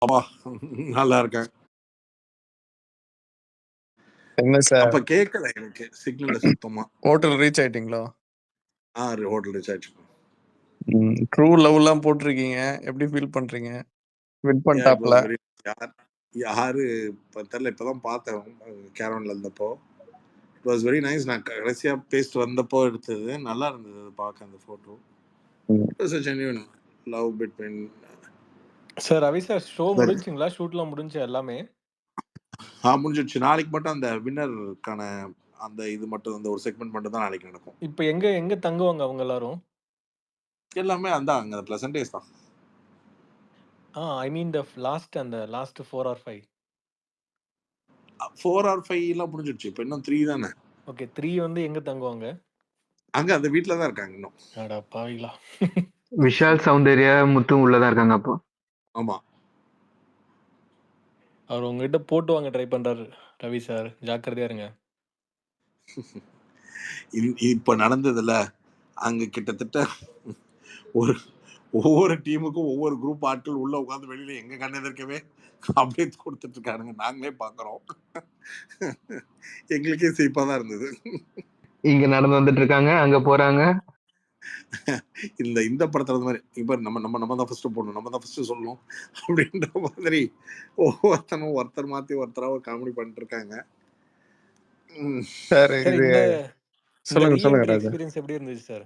அப்பா நல்லா இருக்கேன். என்ன சார் அப்ப கேட்கல எனக்கு சிக்னல்ல சுத்தமா. ஹோட்டல் ரீச் ஆயிட்டீங்களா? ஹோட்டல் ரீச் ஆயிடுச்சு. ட்ரூ லவ்லாம் போட்டிருக்கீங்க. எப்படி ஃபீல் பண்றீங்க? வின் இட் பண்ணிட்டாப்ல. வாஸ் வெரி யாரு தெரியல, இப்பதான் பார்த்தேன் கேரவன்ல இருந்தப்போ. It was very nice. நான் கடைசியா பேசிட்டு வந்தப்போ எடுத்தது நல்லா இருந்தது அது பார்க்க அந்த photo. It was a genuine love between. Sir Ravi sir show முடிஞ்சுங்களா? ஷூட்லாம் முடிஞ்சு எல்லாமே முடிஞ்சிடுச்சு. நாளைக்கு மட்டும் அந்த வின்னருக்கான அந்த இது மட்டும் அந்த ஒரு செக்மெண்ட் மட்டும் தான் நாளைக்கு நடக்கும். இப்போ எங்க தங்குவாங்க அவங்க எல்லாரும்? எல்லாமே அங்க பிளசன்ட் டேஸ் தான். ஐ மீன் அந்த லாஸ்ட் 4 or 5. 4 or 5 எல்லாம் முடிஞ்சிடுச்சு. இப்போ இன்னும் 3 தானே. ஓகே, 3 வந்து எங்க தங்குவாங்க? அங்க அந்த வீட்ல தான் இருக்காங்க இன்னும். அட பாவிகளா. விஷால் சௌந்தர்யா முத்து உள்ளதா இருக்காங்க அப்போ. ஆமா. அவர் உங்ககிட்ட போட்டு வாங்க ட்ரை பண்றாரு ரவி சார், ஜாக்கிரதையா இருங்க. இப்ப நடந்ததுல அங்க கிட்டத்தட்ட ஒவ்வொரு டீமுக்கும் ஒவ்வொரு குரூப் ஆட்கள் உள்ள உட்காந்து வெளியில எங்க கண்ணு எதிர்க்கவே அப்படியே கொடுத்துட்டு இருக்கானுங்க. நாங்களே பாக்குறோம். எங்களுக்கே சிரிப்பாதான் இருந்தது. இங்க நடந்து வந்துட்டு இருக்காங்க, அங்க போறாங்க. இந்த படத்துல மாதிரி இப்ப நம்ம தான் ஃபர்ஸ்ட் போடணும், நம்ம தான் ஃபர்ஸ்ட் சொல்லணும் அப்படின்ற மாதிரி ஒருத்தர் மாத்தி ஒருத்தரா காமெடி பண்ணிட்டு இருக்காங்க. சார் சொல்லுங்க ராஜா. எக்ஸ்பீரியன்ஸ் எப்படி இருந்துச்சு சார்?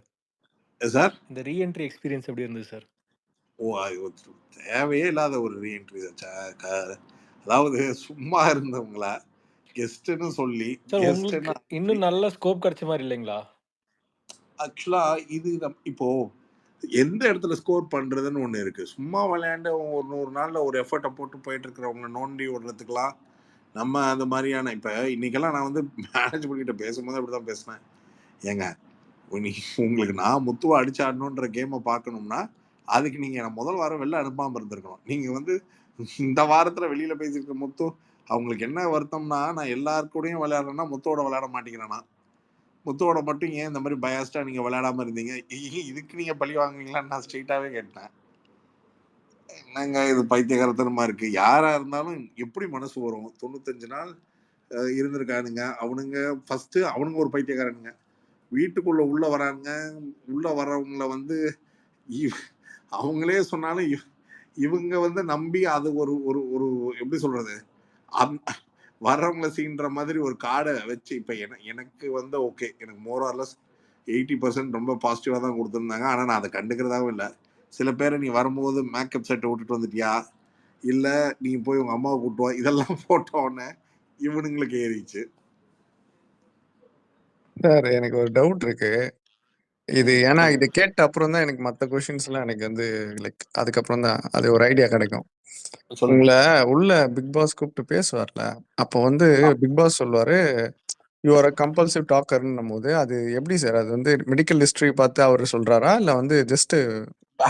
சார் இந்த ரீஎன்ட்ரி எக்ஸ்பீரியன்ஸ் எப்படி இருந்துச்சு சார்? தேவையே இல்லாத ஒரு ரீஎன்ட்ரி. அதாவது சும்மா இருந்தவங்கள கெஸ்ட்னு சொல்லி இன்னும் நல்ல ஸ்கோப் கிடைச்ச மாதிரி இல்லைங்களா? ஆக்சுவலா இது இப்போ எந்த இடத்துல ஸ்கோர் பண்றதுன்னு ஒண்ணு இருக்கு. சும்மா விளையாண்டு ஒரு 100 நாள்ல ஒரு எஃபர்ட்டை போட்டு போயிட்டு இருக்கிறவங்க நோண்டி விடுறதுக்கெல்லாம் நம்ம அந்த மாதிரியான இப்ப இன்னைக்கெல்லாம் நான் வந்து மேனேஜ்மெண்ட் கிட்ட பேசும்போது அப்படிதான் பேசினேன். ஏங்க உங்களுக்கு நான் முத்துவா அடிச்சாடணுன்ற கேமை பார்க்கணும்னா அதுக்கு நீங்க நான் முதல் வாரம் வெளில அனுப்பாம இருந்திருக்கணும். நீங்க வந்து இந்த வாரத்துல வெளியில பேசியிருக்க முத்து அவங்களுக்கு என்ன வருத்தம்னா, நான் எல்லாருக்கூடையும் விளையாடுறேன்னா முத்தோட விளையாட மாட்டேங்கிறேன்னா, முத்தோட மட்டும் ஏன் இந்த மாதிரி பயாஸ்டா நீங்க விளையாடாம இருந்தீங்க, இதுக்கு நீங்க பழி வாங்குவீங்களான்னு நான் ஸ்ட்ரெயிட்டாவே கேட்டேன். என்னங்க இது பைத்தியகாரத்தனமா இருக்கு. யாரா இருந்தாலும் எப்படி மனசு வரும்? 95 நாள் இருந்திருக்கானுங்க. அவனுங்க ஃபர்ஸ்ட் அவனுங்க ஒரு பைத்தியக்காரனுங்க. வீட்டுக்குள்ள உள்ள வரானுங்க. உள்ள வர்றவங்கள வந்து அவங்களே சொன்னாலும் இவங்க வந்து நம்பி அது ஒரு ஒரு ஒரு எப்படி சொல்றது, வர்றவங்களை சீன்ற மாதிரி ஒரு கார்டை வச்சு இப்ப எனக்கு வந்து ஓகே, எனக்கு மோர் ஆர்லெஸ் 80% ரொம்ப பாசிட்டிவா தான் கொடுத்துருந்தாங்க. ஆனா நான் அதை கண்டுக்கிறதாவும் இல்லை. சில பேரை நீ வரும்போது மேக்கப் செட்டை விட்டுட்டு வந்துட்டியா, இல்ல நீ போய் உங்க அம்மாவை கூட்டுவா, இதெல்லாம் போட்ட உடனே இவனுங்களுக்கு ஏறிச்சு. சார் எனக்கு ஒரு டவுட் இருக்கு. இது ஏன்னா இது கேட்ட அப்புறம் தான் எனக்கு மற்ற கொஸ்டின்ஸ் எல்லாம் எனக்கு வந்து லைக் அதுக்கப்புறம் தான் அது ஒரு ஐடியா கிடைக்கும். உங்களை உள்ள பிக் பாஸ் கூப்பிட்டு பேசுவார்ல, அப்போ வந்து பிக் பாஸ் சொல்லுவாரு யூஆர் கம்பல்சிவ் டாக்கர்ன்னும் போது அது எப்படி சார்? அது வந்து மெடிக்கல் ஹிஸ்டரி பார்த்து அவர் சொல்றாரா இல்ல வந்து ஜஸ்ட்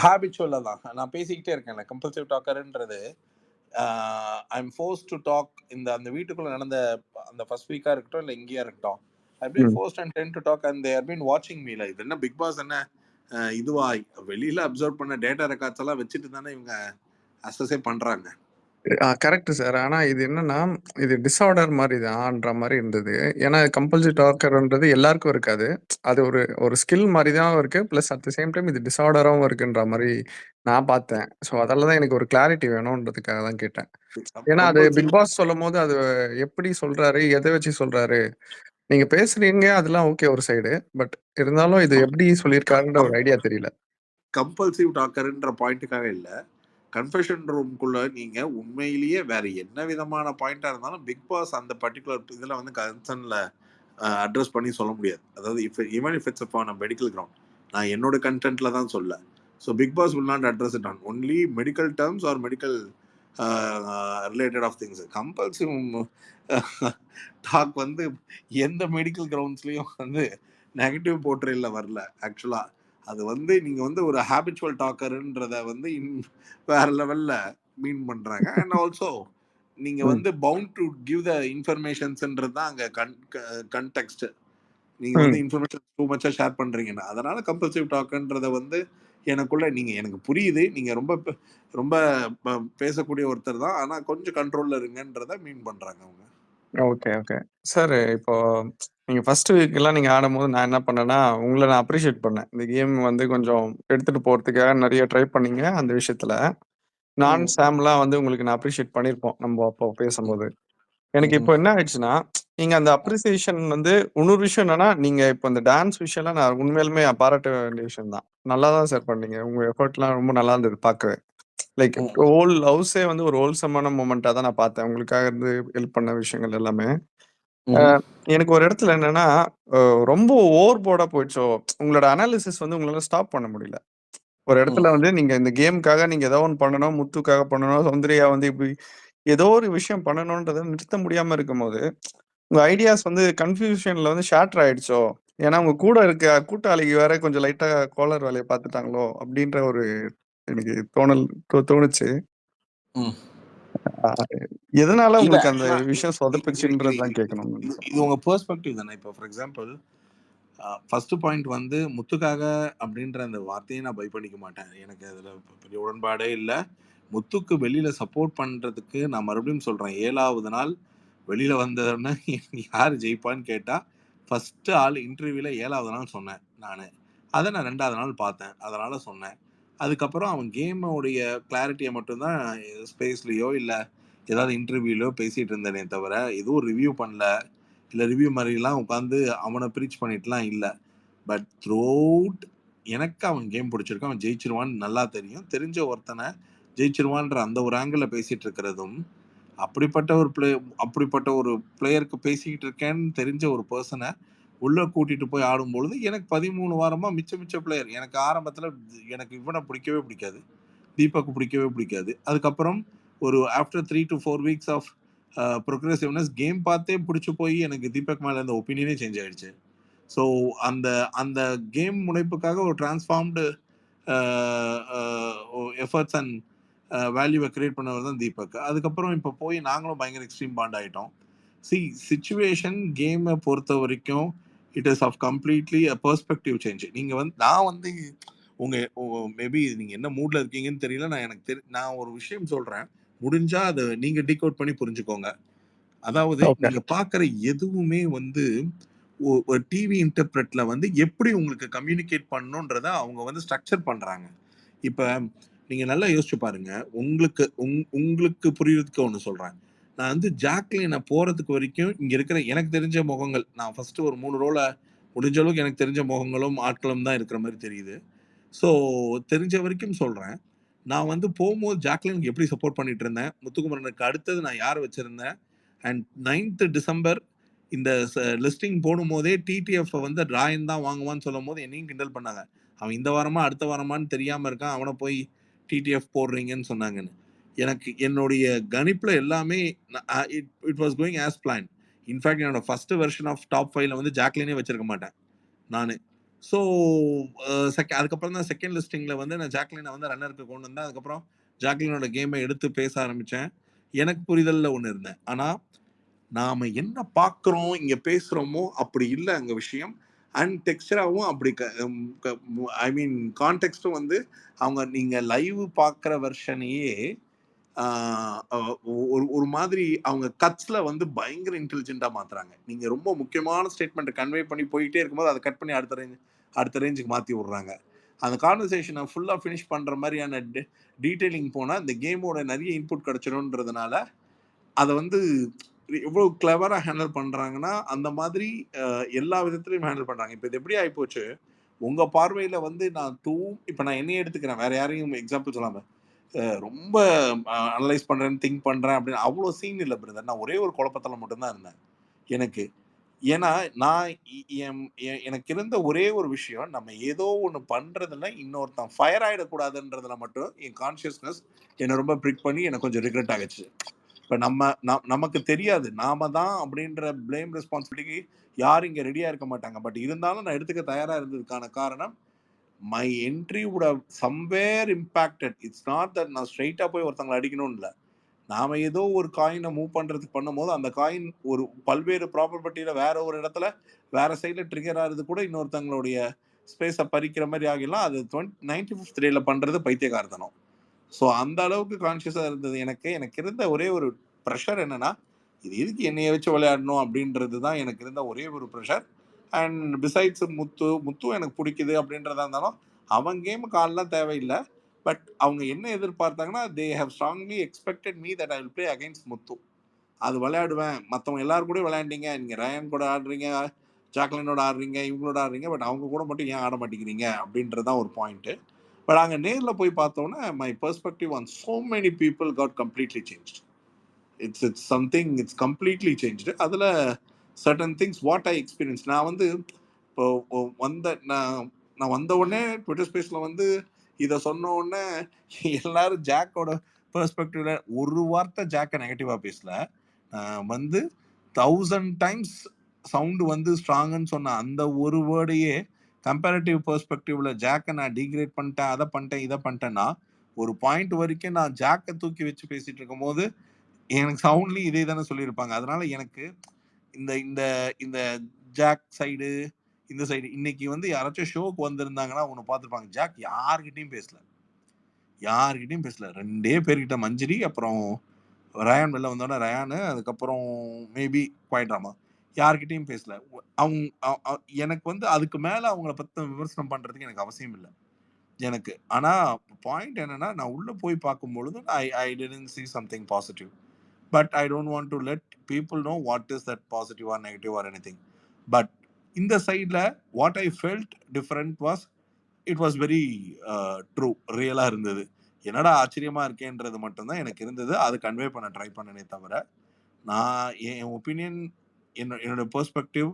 ஹாபிச்சுவலா தான் நான் பேசிக்கிட்டே இருக்கேன். கம்பல்சிவ் டாக்கர்ன்றது I am forced to talk. அந்த வீட்டுக்குள்ள நடந்த அந்த ஃபர்ஸ்ட் வீக்கா இருக்கட்டும் இல்ல இங்கேயா இருக்கட்டும், I been forced and then to talk and they are been வாட்சிங் மீ. இது என்ன பிக் பாஸ் என்ன இதுவா? வெளியில அப்சர்வ் பண்ண டேட்டா ரெக்கார்ட்ஸ் எல்லாம் வச்சுட்டு தானே இவங்க அசஸே பண்றாங்க. Correct sir. ஆனா இது என்னன்னா இது டிஸார்டர் மாதிரி தான்ன்ற மாதிரி இருந்தது. ஏன்னா கம்பல்சிவ் டாக்கர்ன்றது எல்லாருக்கும் இருக்காது. அது ஒரு ஒரு ஸ்கில் மாதிரி தான் இருக்கு. Plus at the same time இது டிஸார்டராகவும் இருக்குன்ற மாதிரி நான் பார்த்தேன். ஸோ அதெல்லாம் தான் எனக்கு ஒரு கிளாரிட்டி வேணும்ன்றதுக்காக தான் கேட்டேன். ஏன்னா அது பிக் பாஸ் சொல்லும் போது அது எப்படி சொல்றாரு, எதை வச்சு சொல்றாரு, நீங்க பேசுறீங்க அதெல்லாம் ஓகே ஒரு சைடு. பட் இருந்தாலும் இது எப்படி சொல்லியிருக்காருன்ற ஒரு ஐடியா தெரியல. கம்பல்சிவ் டாக்கர்ன்ற பாயிண்ட்டுக்காக இல்ல, கன்ஃபெஷன் ரூம்குள்ள நீங்க உண்மையிலேயே வேற என்ன விதமான பாயிண்டா இருந்தாலும் பிக் பாஸ் அந்த பர்டிகுலர் இதுல வந்து கன்சர்ன்ல அட்ரஸ் பண்ணி சொல்ல முடியாது. அதாவது even if it's a medical ground, நான் என்னோட கண்டென்ட்ல தான் சொல்ல. So Bigg Boss will not address it on only medical terms or medical related of things. Compulsive talk வந்து எந்த மெடிக்கல் கிரவுண்ட்ஸ்லயும் வந்து நெகட்டிவ் போர்ட்ரேல வரல. ஆக்சுவலா அது வந்து நீங்க வந்து ஒரு ஹேபிச்சுவல் டாக்கர்ன்றத வந்து வேற லெவல்ல மீன் பண்றாங்க. அண்ட் ஆல்சோ நீங்க வந்து பவுண்ட் டு கிவ் த இன்ஃபர்மேஷன்ஸ்ன்றது தான் அங்க கன்டெக்ஸ்ட். நீங்க வந்து இன்ஃபர்மேஷன் டூ மச்சா ஷேர் பண்றீங்கன்னா அதனால கம்பல்சிவ் டாக்ன்றத வந்து எனக்குள்ள எனக்கு புரியுது. நீங்க ரொம்ப ரொம்ப பேசக்கூடிய ஒருத்தர் தான். ஆனா கொஞ்சம் கண்ட்ரோல்ல இருங்கன்றத மீன் பண்றாங்க அவங்க. Okay, okay. சார் இப்போ நீங்க ஃபர்ஸ்ட் வீக்லாம் நீங்க ஆடும்போது நான் என்ன பண்ணேன்னா, உங்கள நான் அப்ரிஷியேட் பண்ணேன். இந்த கேம் வந்து கொஞ்சம் எடுத்துட்டு போறதுக்காக நெறைய ட்ரை பண்ணீங்க அந்த விஷயத்துல. நான், ம். சாம்லாம் வந்து உங்களுக்கு நான் அப்ரிஷியேட் பண்ணியிருப்போம். நம்ம அப்போ ம். பேசும்போது. எனக்கு ம்ஹ்ம். இப்போ என்ன ஆயிடுச்சுன்னா, நீங்க அந்த அப்ரிசியேஷன் வந்து இன்னொரு விஷயம் என்னன்னா, நீங்க இப்போ இந்த டான்ஸ் விஷயம்லாம் நான் உண்மையாலுமே பாராட்ட வேண்டிய விஷயம் தான். நல்லா தான் சார் பண்ணீங்க. உங்க எஃபோர்ட்லாம் ரொம்ப நல்லா இருந்தது பார்க்கவே. லைக் ம். ஹோல் ஹவுஸே வந்து ஒரு ஹோல்சமான மொமெண்ட்டா தான் நான் பார்த்தேன். உங்களுக்காக இருந்து ஹெல்ப் பண்ண விஷயங்கள் எல்லாமே. அ ம்ஹ்ம். எனக்கு ஒரு இடத்துல என்னன்னா, அ ரொம்ப ஓவர் போர்டா போயிடுச்சோ! உங்களோட அனாலிசிஸ் வந்து உங்களால ஸ்டாப் பண்ண முடியல. ஒரு ம். இடத்துல வந்து நீங்க இந்த கேம்க்காக நீங்க ஏதோ ஒண்ணு பண்ணணும், முத்துக்காக பண்ணணும், சௌந்தர்யா வந்து இப்படி ஏதோ ஒரு விஷயம் பண்ணணும்ன்றத நிறுத்த முடியாம இருக்கும்போது, உங்க ஐடியாஸ் வந்து கன்ஃப்யூஷன்ல வந்து ஷாட்டர் ஆயிடுச்சோ! ஏன்னா உங்க கூட இருக்க கூட்டாளி வேற கொஞ்சம் லைட்டா கோளாறு வேலைய பார்த்துட்டாங்களோ! அப்படின்ற ஒரு எனக்கு தோணல் தோணுச்சு. ம். அ எதனால இல்ல உங்களுக்கு அந்த ஆனா விஷயம் இது இது சொதப்புச்சுன்றது தான் இது கேட்கணும்னு இது நெனைச்சேன். இது உங்க பெர்ஸ்பெக்டிவ் தானே. இப்போ ஃபார் எக்ஸாம்பிள் ஃபர்ஸ்ட் பாயிண்ட் வந்து முத்துக்காக அப்படின்ற அந்த வார்த்தையை நான் பை பண்ணிக்க மாட்டேன். எனக்கு அதுல பெரிய உடன்பாடே இல்ல. முத்துக்கு வெளியில சப்போர்ட் பண்றதுக்கு நான் மறுபடியும் சொல்றேன். 7வது நாள் வெளியில வந்தோனே யாரு ஜெயிப்பான்னு கேட்டா, ஃபர்ஸ்ட் ஆள் இன்டர்வியூல 7வது நாள் சொன்னேன் நானு. அத நான் 2வது நாள் பார்த்தேன். அதனால சொன்னேன். அதுக்கப்புறம் அவன் கேமோடைய கிளாரிட்டிய மட்டும் தான் ஸ்பேஸ்லயோ இல்ல ஏதாவது இன்டர்வியூலயோ பேசிட்டு இருந்தேனே தவிர, எதுவும் ரிவ்யூ பண்ணல. இல்ல ரிவ்யூ மாரிலாம் உட்காந்து அவன ப்ரீச் பண்ணிட்டுலாம் இல்ல. பட் த்ரூஅவுட் எனக்கு அவன் கேம் பிடிச்சிருக்கு. அவன் ஜெயிச்சிருவான்னு நல்லா தெரியும். தெரிஞ்ச ஒருத்தன ஜெயிச்சிருவான்ற அந்த ஒரு ஆங்கிள்ல பேசிட்டு இருக்கிறதும், அப்படிப்பட்ட ஒரு அப்படிப்பட்ட ஒரு பிளேயருக்கு பேசிக்கிட்டு இருக்கேன்னு தெரிஞ்ச ஒரு பெர்சன உள்ள கூட்டிட்டு போய் ஆடும்பொழுது, எனக்கு 13 வாரமா மிச்ச மிச்ச பிளேயர். எனக்கு ஆரம்பத்துல எனக்கு இவன பிடிக்கவே பிடிக்காது. தீபக் பிடிக்கவே பிடிக்காது. அதுக்கப்புறம் ஒரு after 3 to 4 weeks of progressiveness game பார்த்தே பிடிச்சு போய் எனக்கு தீபக் மேல இருந்த ஒப்பீனியனே சேஞ்ச் ஆயிடுச்சு. ஸோ அந்த அந்த கேம் முனைப்புக்காக ஒரு டிரான்ஸ்ஃபார்ம்டு எஃபர்ட்ஸ் அண்ட் வேல்யூவை கிரியேட் பண்ணவர் தான் தீபக். அதுக்கப்புறம் இப்போ போய் நாங்களும் பயங்கர எக்ஸ்ட்ரீம் பாண்ட் ஆகிட்டோம். சி சிச்சுவேஷன் கேமை பொறுத்த வரைக்கும் it is of completely a perspective change. நீங்கள் வந்து நான் வந்து உங்க மேபி நீங்க என்ன மூட்ல இருக்கீங்கன்னு தெரியல. நான் நான் ஒரு விஷயம் சொல்றேன். முடிஞ்சா அதை நீங்க டீகோட் பண்ணி புரிஞ்சுக்கோங்க. அதாவது ஓகே. நீங்க பார்க்குற எதுவுமே வந்து ஒரு டிவி இன்டர்பிரெட்ல வந்து எப்படி உங்களுக்கு கம்யூனிகேட் பண்ணணுன்றத அவங்க வந்து ஸ்ட்ரக்சர் பண்றாங்க. இப்ப நீங்க நல்லா யோசிச்சு பாருங்க. உங்களுக்கு புரியறதுக்கு ஒண்ணு சொல்றேன். நான் வந்து ஜாக்லின போறதுக்கு வரைக்கும் இங்க இருக்கிற எனக்கு தெரிஞ்ச முகங்கள் நான் ஃபர்ஸ்ட் ஒரு 3 ரோல முடிஞ்ச அளவுக்கு எனக்கு தெரிஞ்ச முகங்களும், ஆட்களும் தான் இருக்கிற மாரி தெரியுது. ஸோ தெரிஞ்ச வரைக்கும் சொல்றேன். நான் வந்து போம்போது ஜாக்லினுக்கு எப்படி சப்போர்ட் பண்ணிட்டு இருந்தேன். முத்துக்குமரனுக்கு அடுத்தது நான் யார வச்சிருந்தேன். அண்ட் 9த் டிசம்பர் இந்த லிஸ்டிங் போடும்போதே டிடிஎஃப் வந்து ராயன் தான் வாங்குவான்னு சொல்லும்போது என்னையும் கிண்டல் பண்ணாங்க. அவன் இந்த வாரமா அடுத்த வாரமான்னு தெரியாம இருக்கான். அவன போய் டிடிஎஃப் போடுறீங்கன்னு சொன்னாங்கன்னு. எனக்கு என்னுடைய கணிப்புல எல்லாமே it it was going as plan. In fact என்னோட ஃபர்ஸ்ட் வெர்ஷன் ஆஃப் டாப் 5ல வந்து ஜாக்லினே வச்சிருக்க மாட்டேன் நானு. ஸோ அதுக்கப்புறம் தான் செகண்ட் லிஸ்டிங்ல வந்து நான் ஜாக்லினை வந்து ரன்னருக்கு கொண்டு வந்தேன். அதுக்கப்புறம் ஜாக்லினோட கேமை எடுத்து பேச ஆரம்பிச்சேன். எனக்கு புரிதல்ல ஒண்ணு இருந்தேன். ஆனா நாம என்ன பார்க்குறோம், இங்க பேசுறோமோ அப்படி இல்ல அங்க விஷயம். அண்ட் டெக்ஸ்சராவும் அப்படி ஐ மீன் கான்டெக்ஸ்டும் வந்து அவங்க நீங்க லைவ் பார்க்குற வெர்ஷனையே ஒரு ஒரு மாதிரி அவங்க கட்ஸ்ல வந்து பயங்கர இன்டெலிஜென்ட்டா மாத்துறாங்க. நீங்க ரொம்ப முக்கியமான ஸ்டேட்மெண்ட்ட கன்வே பண்ணி போயிட்டே இருக்கும்போது, அத கட் பண்ணி அடுத்த ரேஞ்சுக்கு மாத்தி விடுறாங்க. அந்த கான்வர்சேஷன ஃபுல்லா ஃபினிஷ் பண்ற மாரியான டீட்டெயிலிங் போனா, இந்த கேமோட நெறைய இன்புட் கிடைச்சிரும்ன்றதுனால, அத வந்து எவ்வளவு கிளவரா ஹேண்டில் பண்றாங்கன்னா, அந்த மாதிரி எல்லா விதத்திலயும் ஹேண்டில் பண்றாங்க. இப்ப இது எப்படி ஆயிப்போச்சு, உங்க பார்வையில வந்து இப்ப நான் என்னையே எடுத்துக்கிறேன். வேற யாரையும் எக்ஸாம்பிள் சொல்லாம. ரொம்ப அனலைஸ் பண்றேன், திங்க் பண்றேன் அப்படின்னு அவ்வளோ சீன் இல்ல பிரதர். நான் ஒரே ஒரு குழப்பத்துல மட்டும் தான் இருந்தேன் எனக்கு. ஏன்னா, நான் இ எம் எ எனக்கு இருந்த ஒரே ஒரு விஷயம், நம்ம ஏதோ ஒண்ணு பண்றதுல இன்னொருத்தன் ஃபயர் ஆயிடக்கூடாதுன்றதுல மட்டும் என் கான்ஷியஸ்னஸ் என்ன ரொம்ப பிரிக் பண்ணி எனக்கு கொஞ்சம் ரிக்ரெட் ஆகுச்சு. இப்ப நமக்கு தெரியாது. நாம தான் அப்படின்ற பிளேம் ரெஸ்பான்சிபிலிட்டிக்கு யாரும் இங்க ரெடியா இருக்க மாட்டாங்க. பட் இருந்தாலும் நான் எடுத்துக்க தயாரா இருந்ததுக்கான காரணம், my entry would have somewhere impacted. It's not that நான் ஸ்ட்ரெய்ட்டா போய் ஒருத்தங்கள அடிக்கணும்னு இல்ல. நாம ஏதோ ஒரு காயின மூவ் பண்றதுக்கு பண்ணும்போது, அந்த காயின் ஒரு பல்வேறு ப்ராபபிலிட்டில வேற ஒரு இடத்துல, வேற சைடுல ட்ரிகர் ஆகுறது கூட இன்னொருத்தங்களுடைய ஸ்பேஸை பறிக்கிற மாதிரி ஆகிடலாம். அது 95th டேல பண்றது பைத்தியக்காரத்தனம். ஸோ அந்த அளவுக்கு கான்சியஸா இருந்தது எனக்கு. எனக்கு இருந்த ஒரே ஒரு ப்ரெஷர் என்னன்னா, இது எதுக்கு என்னைய வச்சு விளையாடணும் அப்படின்றது தான் எனக்கு இருந்த ஒரே ஒரு ப்ரெஷர். அண்ட் பிசைட்ஸ் முத்து எனக்கு பிடிக்குது அப்படின்றதா இருந்தாலும் அவன் கேமுக்கு ஆள்லாம் தேவையில்லை. பட் அவங்க என்ன எதிர்பார்த்தாங்கன்னா, they have strongly expected me that I will play against Muthu. அது விளையாடுவேன். மற்றவங்க எல்லாரும் கூட விளையாண்டீங்க. நீங்கள் ரயான் கூட ஆடுறீங்க, ஜாக்லினோட ஆடுறீங்க, இவங்களோட ஆடுறீங்க. பட் அவங்க கூட மட்டும் ஏன் ஆட மாட்டேங்கிறீங்க அப்படின்றது தான் ஒரு பாயிண்ட்டு. பட் அங்கே நேரில் போய் பார்த்தோன்னே my perspective on so many people got completely changed. It's something, it's completely changed. அதில் certain things what I experienced. நான் வந்து இப்போ நான் வந்த உடனே ட்விட்டர் ஸ்பேஸில் வந்து இதை சொன்ன உடனே எல்லாரும் ஜாக்கோட பெர்ஸ்பெக்டிவ்ல ஒரு வார்த்தை ஜாக்கை நெகட்டிவாக பேசல. வந்து 1000 டைம்ஸ் சவுண்டு வந்து ஸ்ட்ராங்குன்னு சொன்ன அந்த ஒரு வேர்டையே கம்பேரிட்டிவ் பெர்ஸ்பெக்டிவ்ல ஜாக்கை நான் டீக்ரேட் பண்ணிட்டேன், அதை பண்ணிட்டேன், இதை பண்ணிட்டேன்னா ஒரு பாயிண்ட் வரைக்கும் நான் ஜாக்கை தூக்கி வச்சு பேசிட்டு இருக்கும் போது எனக்கு சவுண்ட்லயும் இதே தானே சொல்லியிருப்பாங்க. அதனால எனக்கு இந்த இந்த இந்த ஜாக் சைடு இந்த சைடு இன்னைக்கு வந்து யாராச்சும் ஷோக்கு வந்திருந்தாங்கன்னா ஒன்று பார்த்துருப்பாங்க. ஜாக் யார்கிட்டையும் பேசல, ரெண்டே பேர்கிட்ட, மஞ்சரி அப்புறம் ரயான் வெளில வந்தோடனே ரயானு, அதுக்கப்புறம் மேபி குவாய்ட்ராமா, யார்கிட்டையும் பேசல. எனக்கு வந்து அதுக்கு மேல அவங்கள பத்தி விமர்சனம் பண்றதுக்கு எனக்கு அவசியம் இல்லை எனக்கு. ஆனா பாயிண்ட் என்னன்னா, நான் உள்ள போய் பார்க்கும்பொழுது I didn't see something positive. But I don't want to let people know what is that positive or negative or anything. But in the side la, what I felt different was, it was very true, real ஆ இருந்தது. என்னடா ஆச்சரியமா இருக்கேன்றது மட்டும்தான் எனக்கு இருந்தது. அது convey பண்ண try பண்ணனே தவிர, நான் என் ஒப்பீனியன், என்னோட பெர்ஸ்பெக்டிவ்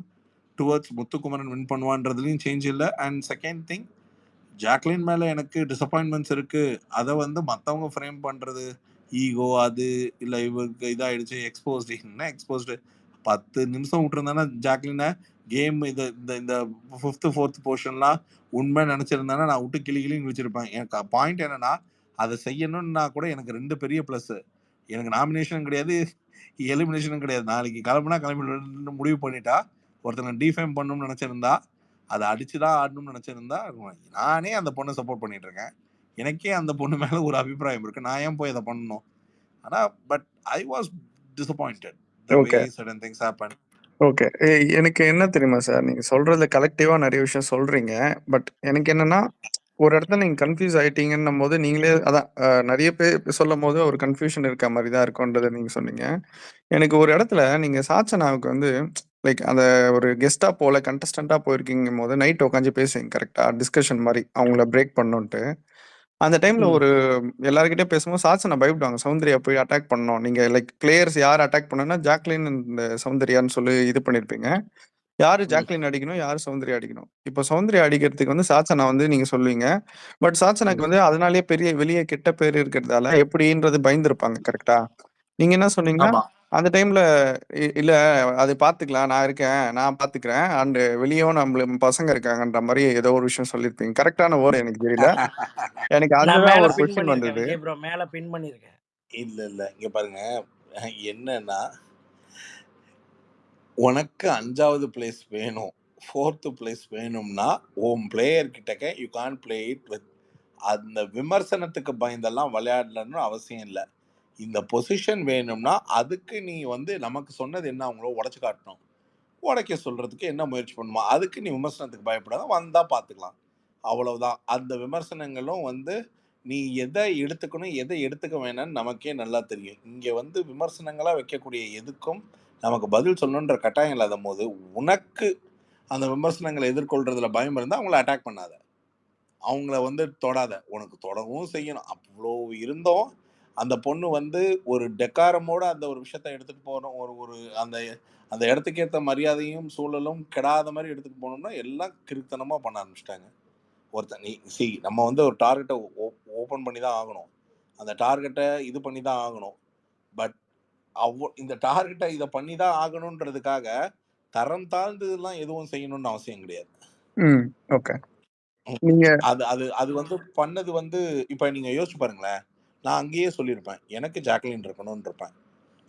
டுவர்ட்ஸ் முத்துக்குமரன் வின் பண்ணுவான்றதுலையும் சேஞ்ச் இல்லை. அண்ட் செகண்ட் திங், ஜாக்லின் மேல எனக்கு டிசப்பாயின்மெண்ட்ஸ் இருக்கு. அதை வந்து மற்றவங்க ஃப்ரேம் பண்றது ஈகோ, அது இல்லை இவருக்கு இதாயிடுச்சு, எக்ஸ்போஸ்டு. என்ன எக்ஸ்போஸ்டு? 10 நிமிஷம் விட்டுருந்தானா ஜாக்லினை கேம் இந்த இந்த இந்த 5th 4th போர்ஷன்லாம் உண்மை நினைச்சிருந்தானா நான் விட்டு கிளின்னு வச்சிருப்பேன். எனக்கு பாயிண்ட் என்னன்னா, அதை செய்யணும்னா கூட எனக்கு 2 பெரிய ப்ளஸ். எனக்கு நாமினேஷனும் கிடையாது, எலிமினேஷனும் கிடையாது. நாளைக்கு கிளம்பி முடிவு பண்ணிட்டா, ஒருத்தனை டிஃபேம் பண்ணணும்னு நினைச்சிருந்தா, அதை அடிச்சுதான் ஆடணும்னு நினைச்சிருந்தா, நானே அந்த பொண்ணை சப்போர்ட் பண்ணிட்டு இருக்கேன். எனக்கே அந்த பொண்ணு மேல ஒரு அபிப்பிராயம் இருக்கு. நான் ஏன் போய் அதை பண்ணணும்? ஆனா but I was disappointed the way certain things happen. Okay. எனக்கு என்ன தெரியுமா சார், நீங்க சொல்றதுல கலெக்டிவா நிறைய விஷயம் சொல்றீங்க. பட் எனக்கு என்னன்னா, ஒரு இடத்துல நீங்க கன்ஃபியூஸ் ஆயிட்டீங்கன்னும் போது நீங்களே அதான் நிறைய பேர் சொல்லும் போது ஒரு கன்ஃபியூஷன் இருக்க மாதிரி தான் இருக்கும்ன்றதை நீங்க சொன்னீங்க. எனக்கு ஒரு இடத்துல நீங்க சாச்சனாவுக்கு வந்து லைக் அந்த ஒரு கெஸ்டா போல கண்டஸ்டண்டா போயிருக்கீங்கும் போது நைட் உட்காந்து பேசுவீங்க கரெக்டா, டிஸ்கஷன் மாதிரி அவங்கள பிரேக் பண்ணோன்ட்டு. அந்த டைம்ல ஒரு எல்லார்கிட்டயும் பேசும்போது சாச்சனா பயப்படுவாங்க. சௌந்தர்யா போய் அட்டாக் பண்ணோம். நீங்க லைக் பிளேயர்ஸ் யார் அட்டாக் பண்ணனா ஜாக்லின் இந்த சௌந்தர்யான்னு சொல்லி இது பண்ணிருப்பீங்க. யாரு ஜாக்லின் அடிக்கணும், யாரு சௌந்தர்யா அடிக்கணும். இப்போ சௌந்தர்யா அடிக்கிறதுக்கு வந்து சாச்சனா வந்து நீங்க சொல்லுவீங்க. பட் சாச்சனாக்கு வந்து அதனாலேயே பெரிய வெளியே கெட்ட பேர் இருக்கிறதால எப்படின்றது பயந்துருப்பாங்க கரெக்டா. நீங்க என்ன சொன்னீங்கன்னா, ஆமா. அந்த டைம்ல இல்ல அது பாத்துக்கலாம், நான் இருக்கேன், நான் பாத்துக்கிறேன், அண்ட் வெளியவும் நம்மள பசங்க இருக்காங்கன்ற மாதிரி ஏதோ ஒரு விஷயம் சொல்லியிருப்பீங்க. கரெக்டான வேர்டு எனக்கு தெரியல. எனக்கு நான் அதுதான் மேல ஒரு பின் கொஸ்டின் பண்ணிருக்கேன் வந்தது. விஜய் ப்ரோ, மேல பின் பண்ணிருக்கேன். இல்ல இங்க பாருங்க, என்னன்னா உனக்கு 5வது பிளேஸ் வேணும், 4th பிளேஸ் வேணும்னா உன் பிளேயர் கிட்டக்க you can play it with அந்த விமர்சனத்துக்கு பயந்தெல்லாம் விளையாடலன்னு அவசியம் இல்லை. இந்த பொசிஷன் வேணும்னா அதுக்கு நீ வந்து நமக்கு சொன்னது என்ன அவங்களோ உடைச்சு காட்டணும். உடைக்க சொல்றதுக்கு என்ன முயற்சி பண்ணுமா, அதுக்கு நீ விமர்சனத்துக்கு பயப்படாத, வந்தா பார்த்துக்கலாம், அவ்வளவுதான். அந்த விமர்சனங்களும் வந்து நீ எதை எடுத்துக்கணும் எதை எடுத்துக்க வேணாம்னு நமக்கே நல்லா தெரியும். இங்க வந்து விமர்சனங்களா வைக்கக்கூடிய எதுக்கும் நமக்கு பதில் சொல்லணுன்ற கட்டாயம் இல்லாத போது, உனக்கு அந்த விமர்சனங்களை எதிர்கொள்றதுல பயம் இருந்தா அவங்கள அட்டாக் பண்ணாத, அவங்கள வந்து தொடாத. உனக்கு தொடவும் செய்யணும். அவ்வளோ இருந்தோம் அந்த பொண்ணு வந்து ஒரு டெக்காரமோட அந்த ஒரு விஷயத்த எடுத்துட்டு போகணும். ஒரு ஒரு அந்த அந்த இடத்துக்கு ஏற்ற மரியாதையும் சூழலும் கெடாத மாதிரி எடுத்துட்டு போகணும்னா எல்லாம் கிறுத்தனமா பண்ண ஆரம்பிச்சிட்டாங்க. ஒருத்தன் நீ நம்ம வந்து ஒரு டார்கெட்டை ஓப்பன் பண்ணி தான் ஆகணும், அந்த டார்கெட்டை இது பண்ணி தான் ஆகணும். பட் இந்த டார்கெட்டை இதை பண்ணி தான் ஆகணுன்றதுக்காக தரம் தாழ்ந்ததெல்லாம் எதுவும் செய்யணும்னு அவசியம் கிடையாது. ஓகே. நீங்க அது அது அது வந்து பண்ணது வந்து இப்ப நீங்க யோசிச்சு பாருங்களேன். நான் அங்கேயே சொல்லியிருப்பேன், எனக்கு ஜாக்லின் இருக்கணும்னு இருப்பேன்.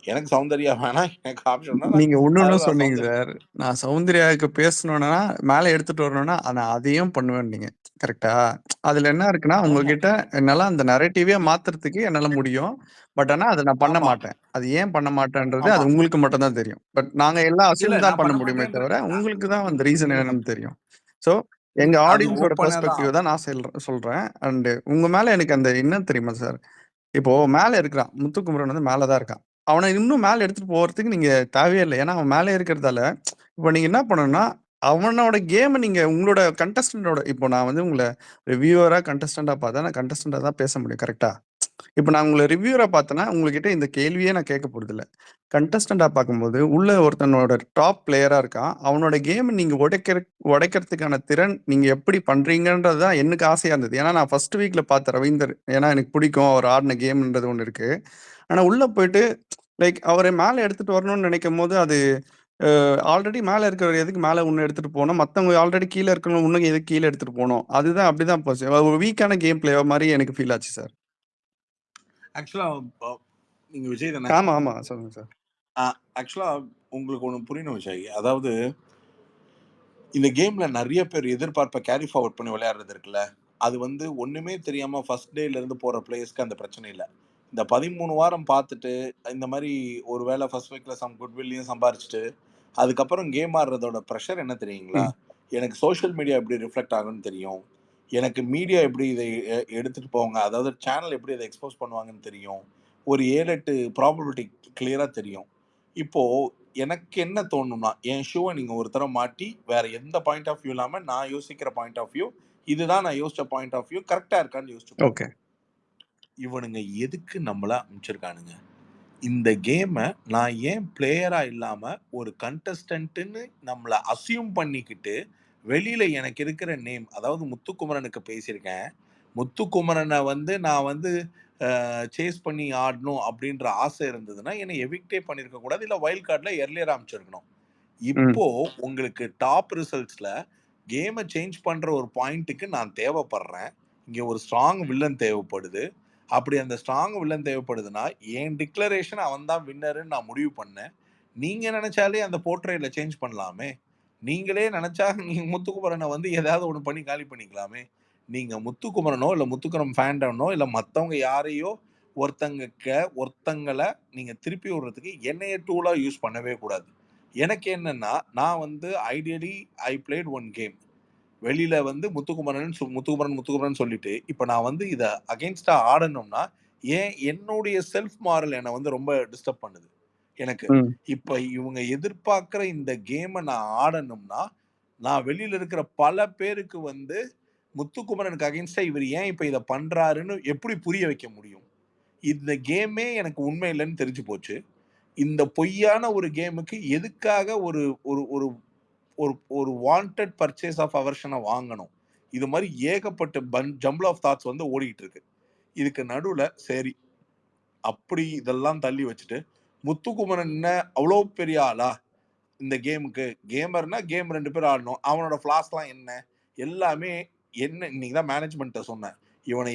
எனக்கு சௌந்தர்யா வேணாம், எனக்கு ஆப்ஷன்னா நான் நீங்க ஒண்ணு அவ்வளோதான் சொன்னீங்க சௌந்தர்யா. சார். நான் சௌந்தர்யாவுக்கு பேசணும்னா, மேல எடுத்துட்டு வரணும்னா, நான் அதையும் பண்ணுவேன்னீங்க. கரெக்ட்டா? அதுல என்ன இருக்குன்னா, ஆமா உங்ககிட்ட என்னால அந்த நரேட்டிவே மாத்துறதுக்கு என்னால முடியும். பட் ஆனா அத நான் பண்ண ஆமா மாட்டேன். அது ஏன் பண்ண மாட்டேன்றது ஆமா அது உங்களுக்கு மட்டும் தான் தெரியும். பட் நாங்க எல்லாம் இல்ல அஸ்யூம் தான் நான் பண்ண பண்ண முடியுமே மாட்டேன்ற தவிர, உங்களுக்கு தான் அந்த ரீசன் என்னன்னு தெரியும். ஸோ, இல்ல எங்க அது ஆடியன்ஸோட ஓப்பனா தான். பெர்ஸ்பெக்டிவ் தான் நான் சொல்றேன். அண்ட் உங்க மேல எனக்கு அந்த என்ன தெரியுமா சார்? இப்போ மேல இருக்கிறான். முத்துக்குமரன் வந்து மேல தான் இருக்கான். அவன இன்னும் மேல எடுத்துட்டு போறதுக்கு நீங்க தேவையே இல்ல. ஏன்னா, அவன் மேல இருக்கிறதால, இப்ப நீங்க என்ன பண்ணணும்னா, அவனோட கேம நீங்க உங்களோட கண்டஸ்டன்ட்டோட இப்போ நான் வந்து உங்கள ரிவ்யூவரா, கண்டஸ்டன்ட்டா பார்த்தா, நான் கண்டஸ்டன்ட்டா தான் பேச முடியும். கரெக்ட்டா? இப்ப நான் உங்கள ரிவ்யூவரா பார்த்தேன்னா, உங்ககிட்ட இந்த கேள்வியே நான் கேட்க போறதில்ல. கண்டஸ்டன்ட்டா பார்க்கும்போது, உள்ள ஒருத்தனோட டாப் பிளேயரா இருக்கான். அவனோட கேம நீங்க உடைக்கிறதுக்கான திறன் நீங்க எப்படி பண்றீங்கன்றது தான் எனக்கு ஆசையா இருந்தது. ஏன்னா, நான் ஃபர்ஸ்ட் வீக்ல பார்த்த ரவீந்தர். ஏன்னா, எனக்கு பிடிக்கும். அவர் ஆடின கேம்ன்றது ஒண்ணு இருக்கு. ஆனா, உள்ள போயிட்டு லைக் அவர மேல எடுத்துட்டு வரணும்னு நினைக்கும்போது, அது ஆல்ரெடி மேல இருக்கிறவர் எதுக்கு மேல உன்ன எடுத்துட்டு போணும்? மத்தவங்க ஆல்ரெடி கீழ இருக்கிறவங்க உன்ன எதுக்கு கீழ எடுத்துட்டு போணும்? அதுதான் அப்படிதான் போச்சு. ஒரு வீக்கான கேம் பிளே மாரி எனக்கு ஃபீல் ஆச்சு சார். ஆக்சுவலா நீங்க விஜய் தானே? ஆமா, ஆமா. சொல்லுங்க சார். ஆக்சுவலா உங்களுக்கு ஒண்ணு புரியணும் விஜய். அதாவது இந்த கேம்ல நெறைய பேர் எதிர்பார்ப்ப கேரி ஃபார்வர்ட் பண்ணி விளையாடுறது இருக்குல்ல. அது வந்து ஒண்ணுமே தெரியாம ஃபர்ஸ்ட் டேல இருந்து போற பிளேயர்ஸ்க்கு அந்த பிரச்சனை இல்ல. இந்த 13 வாரம் பார்த்துட்டு, இந்த மாரி ஒரு வேள ஃபர்ஸ்ட் வீக்ல சம் குட்வில்லையும் சம்பாரிச்சுட்டு, அதுக்கப்புறம் கேம் ஆடுறதோட பிரஷர் என்ன தெரியுங்களா? ம். எனக்கு சோசியல் மீடியா எப்படி ரிஃப்ளெக்ட் ஆகும்னு தெரியும். எனக்கு மீடியா எப்படி இதை எடுத்துட்டு போவாங்க. அதாவது சேனல் எப்படி இத எக்ஸ்போஸ் பண்ணுவாங்கன்னு தெரியும். ஒரு 7, 8 ப்ராபபிலிட்டி கிளியரா தெரியும். இப்போ எனக்கு என்ன தோணும்னா, என் ஷூவ நீங்க ஒரு தடவ மாட்டி, வேற எந்த பாயிண்ட் ஆஃப் வியூ இல்லாம நான் யோசிக்கிற பாயிண்ட் ஆஃப் வியூ, இதுதான் நான் யோசிச்ச பாயிண்ட் ஆஃப் வியூ கரெக்ட்டா இருக்கான்னு யோசிச்சு பாருங்க. ஓகே. இவனுங்க எதுக்கு நம்மள அனுப்பிச்சிருக்கானுங்க? இந்த கேம நான் ஏன் பிளேயரா இல்லாம ஒரு கண்டஸ்டன்ட்ன்னு நம்மள அஸ்யூம் பண்ணிக்கிட்டு, வெளியில எனக்கு இருக்கிற நேம் அதாவது முத்துக்குமரனுக்கு பேசியிருக்கேன். முத்துக்குமரன வந்து நான் வந்து சேஸ் பண்ணி ஆடணும் அப்படின்ற ஆசை இருந்ததுன்னா, என்னை எவிக்டே பண்ணியிருக்க கூடாது. இல்ல வைல்ட் கார்ட்ல எர்லியரா அனுப்பிச்சிருக்கணும். ம். இப்போ உங்களுக்கு டாப் ரிசல்ட்ஸ்ல கேம சேஞ்ச் பண்ற ஒரு பாயிண்ட்க்கு நான் தேவைப்படுறேன். இங்க ஒரு ஸ்ட்ராங் வில்லன் தேவைப்படுது. அப்படி அந்த ஸ்ட்ராங் வில்லன் தேவைப்படுதுன்னா, என் டிக்ளரேஷன் அவன் தான் வின்னர்ன்னு நான் முடிவு பண்ணேன். நீங்க நெனச்சாலே அந்த போர்ட்ரேட்ல சேஞ்ச் பண்ணலாமே! நீங்களே நெனச்சா நீங்க முத்துக்குமரன வந்து ஏதாவது ஒண்ணு பண்ணி காலி பண்ணிக்கலாமே! நீங்க முத்துக்குமரனோ, இல்ல முத்துக்குமரன் ஃபேண்டனோ, இல்ல மத்தவங்க யாரையோ ஒருத்தங்கள நீங்க திருப்பி விடுறதுக்கு என்னைய டூலா யூஸ் பண்ணவே கூடாது. எனக்கு என்னன்னா, நான் வந்து ஐடியலி ஐ பிளேட் ஒன் கேம். வெளியில வந்து முத்துக்குமரன் சொல்லிட்டு, இப்ப நான் வந்து இத அகைன்ஸ்ட்டா ஆடணும்னா, என்னுடைய செல்ஃப் மாரல் என்ன வந்து ரொம்ப டிஸ்டர்ப் பண்ணுது. எனக்கு. ம். இப்ப இவங்க எதிர்பார்க்கிற இந்த கேம நான் ஆடணும்னா, நான் வெளியில இருக்கிற பல பேருக்கு வந்து முத்துக்குமரனுக்கு அகைன்ஸ்ட்டா இவரு ஏன் இப்ப இத பண்றாருன்னு எப்படி புரிய வைக்க முடியும்? இந்த கேமே எனக்கு உண்மை இல்லன்னு தெரிஞ்சு போச்சு. இந்த பொய்யான ஒரு கேமுக்கு எதுக்காக ஒரு ஒரு ஒரு ஒரு ஒரு வாண்டட் பர்ச்சேஸ் ஆஃப் அவர்ஷன வாங்கணும். இது மாரி ஏகப்பட்ட ஜம்பிள் ஆஃப் தாட்ஸ் வந்து ஓடிட்டு இருக்கு. இதுக்கு நடுவுல சரி, அப்படி இதெல்லாம் தள்ளி வச்சுட்டு, முத்துக்குமரன் என்ன அவ்ளோ பெரிய ஆளா? இந்த கேமுக்கு. கேமர்னா கேம் 2 பேர் ஆடணும். அவனோட ஃப்ளாஸ்லாம் என்ன? எல்லாமே என்ன இன்னைக்கு தான் மேனேஜ்மென்ட்ட சொன்னேன். இவன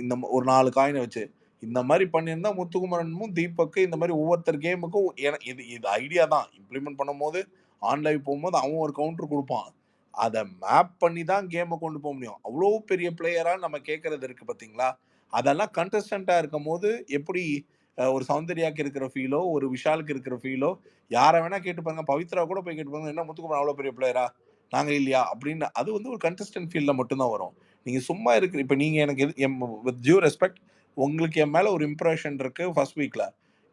இந்த ஒரு 4 காயின வச்சு, இந்த மாரி பண்ணியிருந்தா முத்துக்குமரனும், தீபக் இந்த மாரி ஒவ்வொருத்தர் கேமுக்கும் இது இது ஐடியா தான். இம்ப்ளிமெண்ட் பண்ணும்போது, ஆன் லைவ் போம்போது அவன் ஒரு கவுண்டர் குடுப்பான். அத மேப் பண்ணி தான் கேம கொண்டு போ முடியும். அவ்ளோ பெரிய பிளேயரா நம்ம கேட்கறது இருக்கு பார்த்தீங்களா? அதெல்லாம் கண்டஸ்டன்ட்டா இருக்கும்போது எப்படி ஒரு சௌந்தர்யாக்கு இருக்கிற ஃபீலோ, ஒரு விஷாலுக்கு இருக்கிற ஃபீலோ, யார வேணா கேட்டு பாருங்க. பவித்ரா கூட போய் கேட்டு பாருங்க. "என்ன முத்துக்குமரன் அவ்ளோ பெரிய பிளேயரா? நாங்க இல்லையா?" அப்படின்னு. அது வந்து ஒரு கண்டஸ்டன்ட் ஃபீல்ட்ல மட்டும் தான் வரும். நீங்க சும்மா இப்ப நீங்க எனக்கு வித் டியூ ரெஸ்பெக்ட் உங்களுக்கு என் மேல ஒரு இம்ப்ரஷன் இருக்கு ஃபர்ஸ்ட் வீக்ல.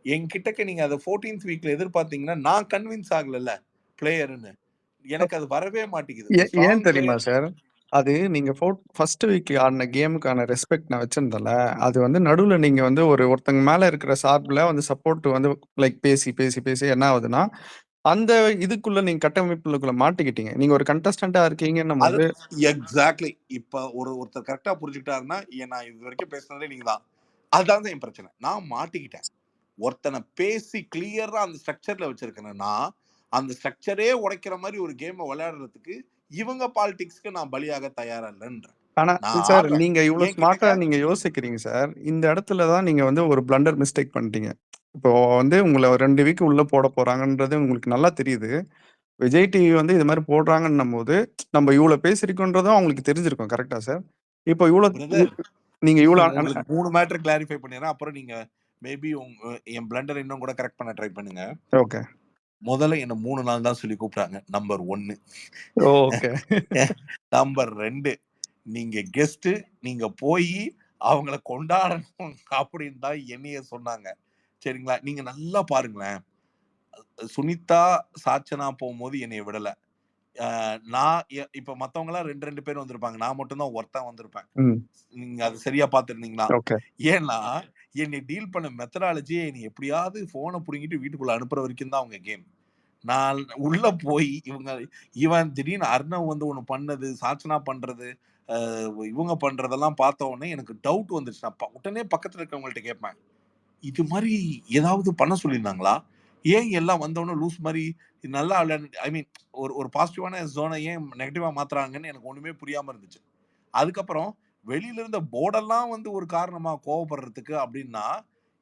என்கிட்டக்க நீங்க அத 14த் வீக்ல எதிர்பார்த்தீங்கன்னா, நான் கன்வின்ஸ் ஆகலல்ல பிளேயர்ன்னு. எனக்கு அது வரவே மாட்டேங்குது. ஒரு ஏன் ஸ்ட்ராங் தெரியுமா பிளேயர் சார்? அது நீங்க ஃபர்ஸ்ட் வீக் ஆடுன கேமுக்கான ரெஸ்பெக்ட் நான் வச்சிருந்தேன்ல, அது வந்து நடுவுல நீங்க வந்து ஒருத்தங்க மேல இருக்கிற சார்புல வந்து சப்போர்ட் வந்து லைக் பேசி என்ன ஆகுதுன்னா, அந்த இதுக்குள்ள நீங்க கட்டமைப்புக்குள்ள மாட்டிக்கிட்டீங்க. நீங்க ஒரு கண்டஸ்டன்ட்டா அது இருக்கீங்கன்னும்போது எக்ஸாக்ட்லி. இப்ப ஒருத்தர் கரெக்ட்டா புரிஞ்சுக்கிட்டாருன்னா, நான் இதுவரைக்கும் பேசினதே நீங்க தான். அதான் தான் என் பிரச்சனை. நான் மாட்டிக்கிட்டேன். ஒருத்தன பேசி கிளியரா அந்த ஸ்ட்ரக்சர்ல வச்சிருக்கேன்னா, அந்த ஸ்ட்ரக்சரே உடைக்கிற மாரி ஒரு கேம விளையாடுறதுக்கு, இவங்க பாலிடிக்ஸ்க்கு நான் பலியாக தயாரா இல்லன்றேன். ஆனா நான் சார் ஆடுறேன். நீங்க இவ்ளோ என் ஸ்மார்ட்டா கிட்டக்க நீங்க யோசிக்கிறீங்க சார். இந்த இடத்துல தான் நீங்க வந்து ஒரு பிளண்டர் மிஸ்டேக் பண்ணிட்டீங்க. இப்போ வந்து உங்கள 2 வீக் உள்ள போட போறாங்கன்றது உங்களுக்கு நல்லா தெரியுது. விஜய் டிவி வந்து இது மாரி போடுறாங்கன்னும்போது, நம்ம இவ்ளோ பேசியிருக்கோன்றதும் அவங்களுக்கு தெரிஞ்சிருக்கும். கரெக்ட்டா சார்? இப்போ இவ்ளோ பிரதர் நீங்க இவ்ளோ உங்களுக்கு 3 மேட்டர் கிளாரிஃபை பண்ணிடுறேன். அப்புறம் நீங்க மேபி என் பிளண்டர் இன்னும் கூட கரெக்ட் பண்ண ட்ரை பண்ணுங்க. ஓகே. முதல்ல என்ன 3 நாள் தான் சொல்லி கூப்பிட்டாங்க. நம்பர் 1. ஓகே. நம்பர் 2 நீங்க கெஸ்ட், நீங்க போயி அவங்கள கொண்டாடணும் அப்படின்னு தான் என்னைய சொன்னாங்க. சரிங்களா? நீங்க நல்லா பாருங்களேன். சுனிதா, சாச்சனா போகும்போது என்னைய விடல. நான் இப்ப மத்தவங்கலாம் 2 பேர் வந்திருப்பாங்க. நான் மட்டும் தான் ஒருத்தன் வந்திருப்பேன். ம். நீங்க அது சரியா பார்த்திருந்தீங்களா? ஓகே. ஏன்னா, என்னை டீல் பண்ண மெத்தடாலஜியே என்னை எப்படியாவது ஃபோன புடுங்கிட்டு வீட்டுக்குள்ள அனுப்புற வரைக்கும் தான் அவங்க கேம். நான் உள்ள போய் இவன் திடீர்னு அர்ணவ் வந்து ஒண்ணு பண்ணது, சாச்சனா பண்றது, இவங்க பண்றதெல்லாம் பார்த்த உடனே எனக்கு டவுட் வந்துருச்சு. நான் உடனே பக்கத்துல இருக்கவங்கள்ட்ட கேட்பேன். இது மாரி ஏதாவது பண்ண சொல்லியிருந்தாங்களா? ஏன் எல்லாம் வந்தவுடனே லூஸ் மாரி நல்லா ஐ மீன் ஒரு பாசிட்டிவான ஜோன ஏன் நெகட்டிவா மாத்துறாங்கன்னு எனக்கு ஒண்ணுமே புரியாம இருந்துச்சு. அதுக்கப்புறம் வெளியில இருந்த போர்டெல்லாம் வந்து ஒரு காரணமா கோவப்படுறதுக்கு அப்படின்னா,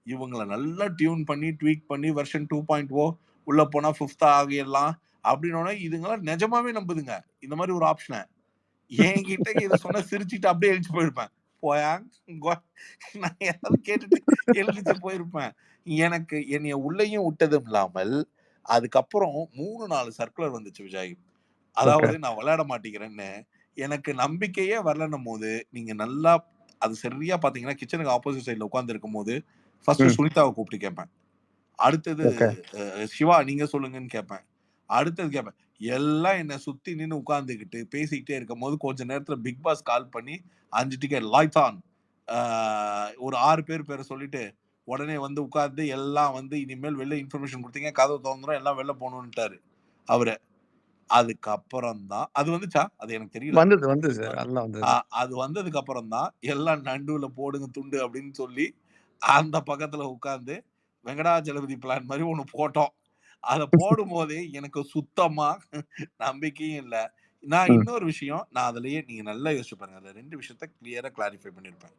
இவங்கள நல்லா டியூன் பண்ணி, ட்வீக் பண்ணி வெர்ஷன் 2.0 உள்ள போனா 5த் ஆகிடலாம் அப்படின்னோன இதுங்கலாம் நிஜமாவே நம்புதுங்க. இந்த மாரி ஒரு ஆப்ஷன. என்கிட்ட இத சொன்னா சிரிச்சுட்டு அப்படியே எழுந்துச்சு போயிருப்பேன். போயா நான் ஏதாவது கேட்டுட்டு எழுந்துச்சு போயிருப்பேன். எனக்கு என்னைய உள்ளேயும் விட்டதும் இல்லாமல், அதுக்கப்புறம் 3, 4 சர்க்குலர் வந்துச்சு விஜய். ஓகே. அதாவது நான் விளையாட மாட்டேங்கிறேன்னு. எனக்கு நம்பிக்கையே வரலன்னும்போது, நீங்க நல்லா அது சரியா பார்த்தீங்கன்னா, கிச்சனுக்கு ஆப்போசிட் சைட்ல உட்கார்ந்து இருக்கும்போது, ஃபர்ஸ்ட் ம். சுனிதாவ கூப்பிட்டு கேட்பேன். அடுத்தது ஓகே. சிவா நீங்க சொல்லுங்கன்னு கேட்பேன். அடுத்தது கேட்பேன். எல்லாம் என்ன சுத்தி நின்னு உட்கார்ந்துகிட்டு பேசிக்கிட்டே இருக்கும்போது, கொஞ்ச நேரத்துல பிக் பாஸ் கால் பண்ணி 5 டிக்கெட் லைட்ஸ் ஆன். ஆ ஒரு 6 பேர சொல்லிட்டு, உடனே வந்து உட்கார்ந்து எல்லாம் வந்து இனிமேல் வெளில இன்ஃபர்மேஷன் குடுத்தீங்க, கதவு தொறந்துரும் எல்லாம் வெளில போணும்ன்ட்டாரு அவரு. அதுக்கப்புறம் தான் அது வந்துச்சா? அது எனக்கு தெரியல. வந்தது சார். அதெல்லாம் அ வந்தது. அது வந்ததுக்கு அப்புறம் தான், எல்லாம் நடுவுல போடுங்க துண்டு அப்படின்னு சொல்லி, அந்த பக்கத்துல உட்கார்ந்து, வெங்கடாஜலபதி பிளான் மாரி ஒண்ணு போட்டோம். அத போடும்போதே எனக்கு சுத்தமா நம்பிக்கையும் இல்ல. நான் ம். இன்னொரு விஷயம், நான் அதிலேயே நீங்க நல்லா யோசிச்சு பாருங்க. அதுல 2 விஷயத்த கிளியரா கிளாரிஃபை பண்ணியிருப்பேன்.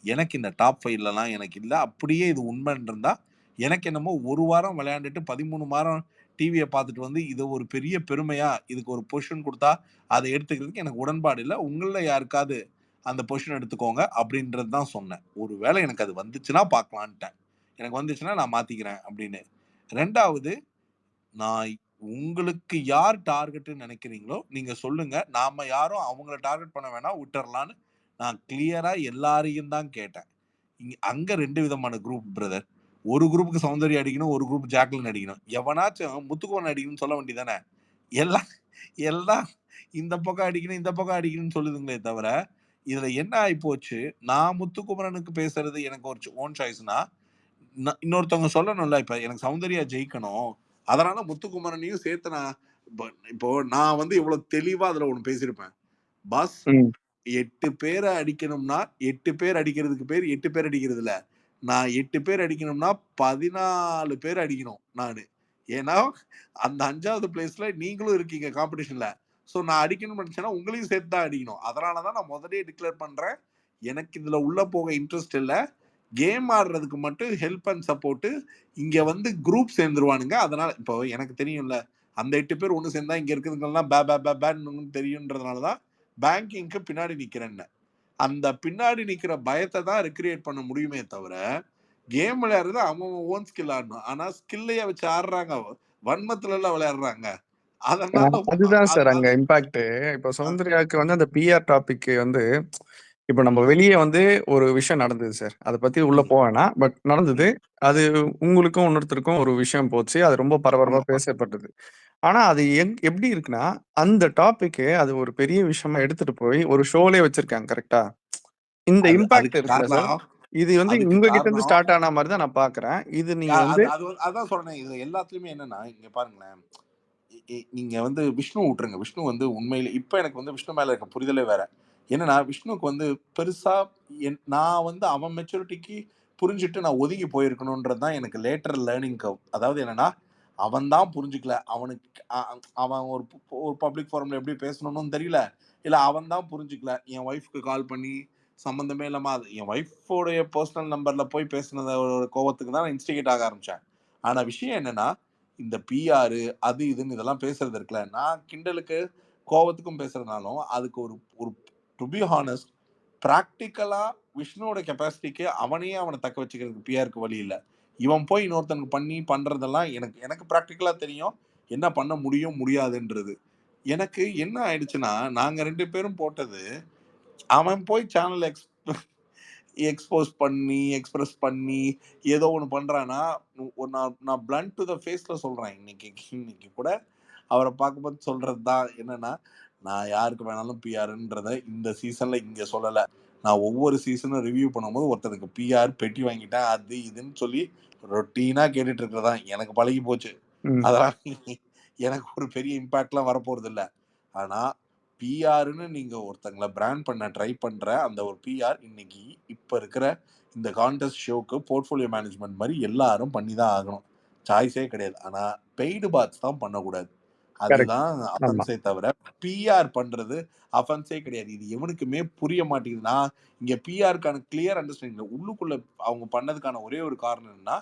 எனக்கு இந்த டாப் 5லலாம் எனக்கு இல்ல. அப்படியே இது உண்மைன்னு இருந்தா, எனக்கு என்னமோ 1 வாரம் விளையாண்டுட்டு 13 வாரம் டிவிய பார்த்துட்டு வந்து, இத ஒரு பெரிய பெருமையா, இதுக்கு ஒரு பொசிஷன் குடுத்தா, அத எடுத்துக்கிறதுக்கு எனக்கு உடன்பாடு இல்ல. உங்கள்ல யாருக்காவது அந்த பொசிஷன் எடுத்துக்கோங்க அப்படின்றது தான் சொன்னேன். ஒரு வேளை எனக்கு அது வந்துச்சுன்னா பார்க்கலான்ட்டேன். எனக்கு வந்துச்சுன்னா நான் மாத்திக்கிறேன் அப்படின்னு. 2வது நான் உங்களுக்கு யார் டார்கெட்ன்னு நினைக்கிறீங்களோ, நீங்க சொல்லுங்க. நாம யாரும் அவங்கள டார்கெட் பண்ண வேணாம், விட்டுறலான்னு நான் கிளியரா எல்லாரையும் தான் கேட்டேன். அங்க 2 விதமான குரூப் பிரதர். ஒரு குரூப்க்கு சௌந்தர்யா அடிக்கணும், ஒரு குரூப் ஜாக்லின் அடிக்கணும். எவனாச்சும் முத்துக்குமரன் அடிக்கணும்னு சொல்ல வேண்டியது தானே? எல்லாம் எல்லாம் இந்த பக்கம் அடிக்கணும், இந்த பக்கம் அடிக்கணும்னு சொல்லுதுங்களே தவிர, இதுல என்ன ஆயிப்போச்சு, நான் முத்துக்குமரனுக்கு பேசுறது எனக்கு ஒரு ஓன் சாய்ஸ்னா, இன்னொருத்தவங்க சொல்லணும்ல, இப்ப எனக்கு சௌந்தர்யா ஜெயிக்கணும். அதனால முத்துக்குமரனையும் சேர்த்து நான் இப்போ நான் வந்து இவ்வளவு தெளிவா அதுல ஒண்ணு பேசியிருப்பேன். பாஸ் ம். 8 பேர அடிக்கணும்னா, 8 பேர் அடிக்கிறதுக்கு பேர் 8 பேர் அடிக்கிறது இல்ல. நான் 8 பேர் அடிக்கணும்னா 14 பேர் அடிக்கணும் நானு. ஏன்னா, அந்த 5வது பிளேஸ்ல நீங்களும் இருக்கீங்க காம்படிஷன்ல. சோ நான் அடிக்கணும்னு நெனச்சேன்னா, உங்களையும் சேர்த்து தான் அடிக்கணும். அதனால தான் நான் முதல்லயே டிக்ளேர் பண்றேன். எனக்கு இதுல உள்ள போக இன்ட்ரெஸ்ட் இல்ல. கேம் ஆடுறதுக்கு மட்டும் ஹெல்ப் அண்ட் சப்போர்ட். இங்க வந்து குரூப் சேர்ந்துருவானுங்க. அதனால இப்போ எனக்கு தெரியும்ல. அந்த 8 பேர் ஒண்ணு சேர்ந்தா இங்க இருக்கிறதுங்கலாம் பே பே பே பேன்னு தெரியும்ன்றதுனால தான் பேங்கிங்க்கு பின்னாடி நிக்கிறேன்னேன். அந்த பின்னாடி நிக்கிற பயத்த தான் ரெக்ரியேட் பண்ண முடியுமே தவிர, கேம் விளையாடுறது அவன் ஓன் ஸ்கில் ஆடணும். ஆனா ஸ்கில்லைய வச்சு ஆடுறாங்க. வன்மத்துலலாம் விளையாடுறாங்க. அதனால அதுதான் அது சார் அங்க அது இம்பாக்ட்டு. இப்போ அ சௌந்தர்யாவுக்கு வந்து அந்த பிஆர் டாபிக் வந்து இப்ப நம்ம ம், வெளிய வந்து ஒரு விஷயம் நடந்தது சார். அத பத்தி உள்ள ம், போ வேணாம். பட் நடந்தது. ம். அது உங்களுக்கும் இன்னொருத்தருக்கும் ஒரு விஷயம் போச்சு. அது ரொம்ப பரபரப்பா ஆமா. பேசப்பட்டது. ஆனா அது எப்படி இருக்குன்னா, அந்த டாபிக்க அது ஒரு பெரிய விஷயமா எடுத்துட்டு போய் ஒரு ஷோலயே வச்சிருக்காங்க கரெக்ட்டா? இந்த இம்பாக்ட் அதுக்கு இருக்குல்ல சார், காரணம் இது வந்து அதுக்கு உங்ககிட்ட இருந்து காரணம் ஸ்டார்ட் ஆன மாரி தான் நான் பார்க்குறேன். இது நீங்க வந்து அது அது அதான் சொல்றேனே. இது எல்லாத்துலயுமே என்னன்னா, இங்க பாருங்களேன். நீங்க வந்து விஷ்ணுவ விட்டுருங்க. விஷ்ணு வந்து உண்மையிலே இப்ப எனக்கு வந்து விஷ்ணு மேல இருக்க புரிதலே வேற. என்னன்னா, விஷ்ணுவுக்கு வந்து பெருசா நான் வந்து அவன் மெச்சூரிட்டிக்கு புரிஞ்சுட்டு நான் ஒதுங்கி போயிருக்கணும்ன்றது தான் எனக்கு லேட்டர் லேர்னிங் கர்வ். அதாவது என்னன்னா, அவன் தான் புரிஞ்சுக்கல. அவனுக்கு அவன் ஒரு பப்ளிக் ஃபோரம்ல எப்படி பேசணும்னு தெரியல. இல்ல அவன் தான் புரிஞ்சுக்கல. என் ஒய்ஃப்க்கு கால் பண்ணி சம்மந்தமே இல்லாம அது என் ஒய்ஃபோடைய பர்சனல் நம்பர்ல போய் பேசினத ஒரு கோவத்துக்கு தான் நான் இன்ஸ்டிகேட் ஆக ஆரம்பிச்சேன். ஆனா விஷயம் என்னன்னா, இந்த பிஆர் அது இதுன்னு இதெல்லாம் பேசுறது இருக்குல்ல, நான் கிண்டலுக்கு கோவத்துக்கும் பேசுறதுனாலும் அதுக்கு ஒரு ஒரு டு பி ஹானஸ்ட் பிராக்டிக்கலா விஷ்ணுவோட கெப்பாசிட்டிக்கு அவனையே அவனை தக்க வச்சுக்கிறதுக்கு பிஆருக்கு வழி இல்ல. இவன் போய் இன்னொருத்தனுக்கு பண்றதெல்லாம் எனக்கு எனக்கு பிராக்டிக்கலா தெரியும். என்ன பண்ண முடியும், முடியாதுன்றது. எனக்கு என்ன ஆயிடுச்சுன்னா, நாங்க 2 பேரும் போட்டது, அவன் போய் சேனல் எக்ஸ்போஸ் பண்ணி, எக்ஸ்பிரஸ் பண்ணி, ஏதோ ஒண்ணு பண்றான்னா, நான் பிளண்ட் டூ த ஃபேஸ்ல சொல்றேன். இன்னைக்கு கூட அவர பார்க்கும்போது சொல்றது தான் என்னன்னா, நான் யாருக்கு வேணாலும் பிஆர்ன்றத இந்த சீசன்ல இங்க சொல்லல. நான் ஒவ்வொரு சீசனும் ரிவ்யூ பண்ணும்போது ஒருத்தனுக்கு பிஆர் பெட்டி வாங்கிட்டேன், அது இதுன்னு சொல்லி ரொட்டீனா கேட்டுட்டு இருக்கிறது தான். எனக்கு பழகி போச்சு. ம். அதெல்லாம் எனக்கு ஒரு பெரிய இம்பாக்ட்லாம் வரப்போறதில்ல. ஆனா, பிஆர்ன்னு நீங்க ஒருத்தங்கள பிராண்ட் பண்ண ட்ரை பண்ற அந்த ஒரு பிஆர் இன்னைக்கு இப்ப இருக்கிற இந்த கான்டெஸ்ட் ஷோக்கு போர்ட்ஃபோலியோ மேனேஜ்மெண்ட் மாரி எல்லாரும் பண்ணி தான் ஆகணும். சாய்ஸே கிடையாது. ஆனா, பெய்டு பாட்ஸ் தான் பண்ணக்கூடாது. கரெக்ட். அதுதான் ஆமா. அஃபென்ஸே தவிர, பிஆர் பண்றது அஃபென்ஸே கிடையாது. இது எவனுக்குமே புரிய மாட்டேங்குது. நான் இங்க பிஆர்க்கான கிளியர் அண்டர்ஸ்டாண்டிங் இல்ல. உள்ளுக்குள்ள அவங்க பண்ணதுக்கான ஒரே ஒரு காரணம் என்னன்னா,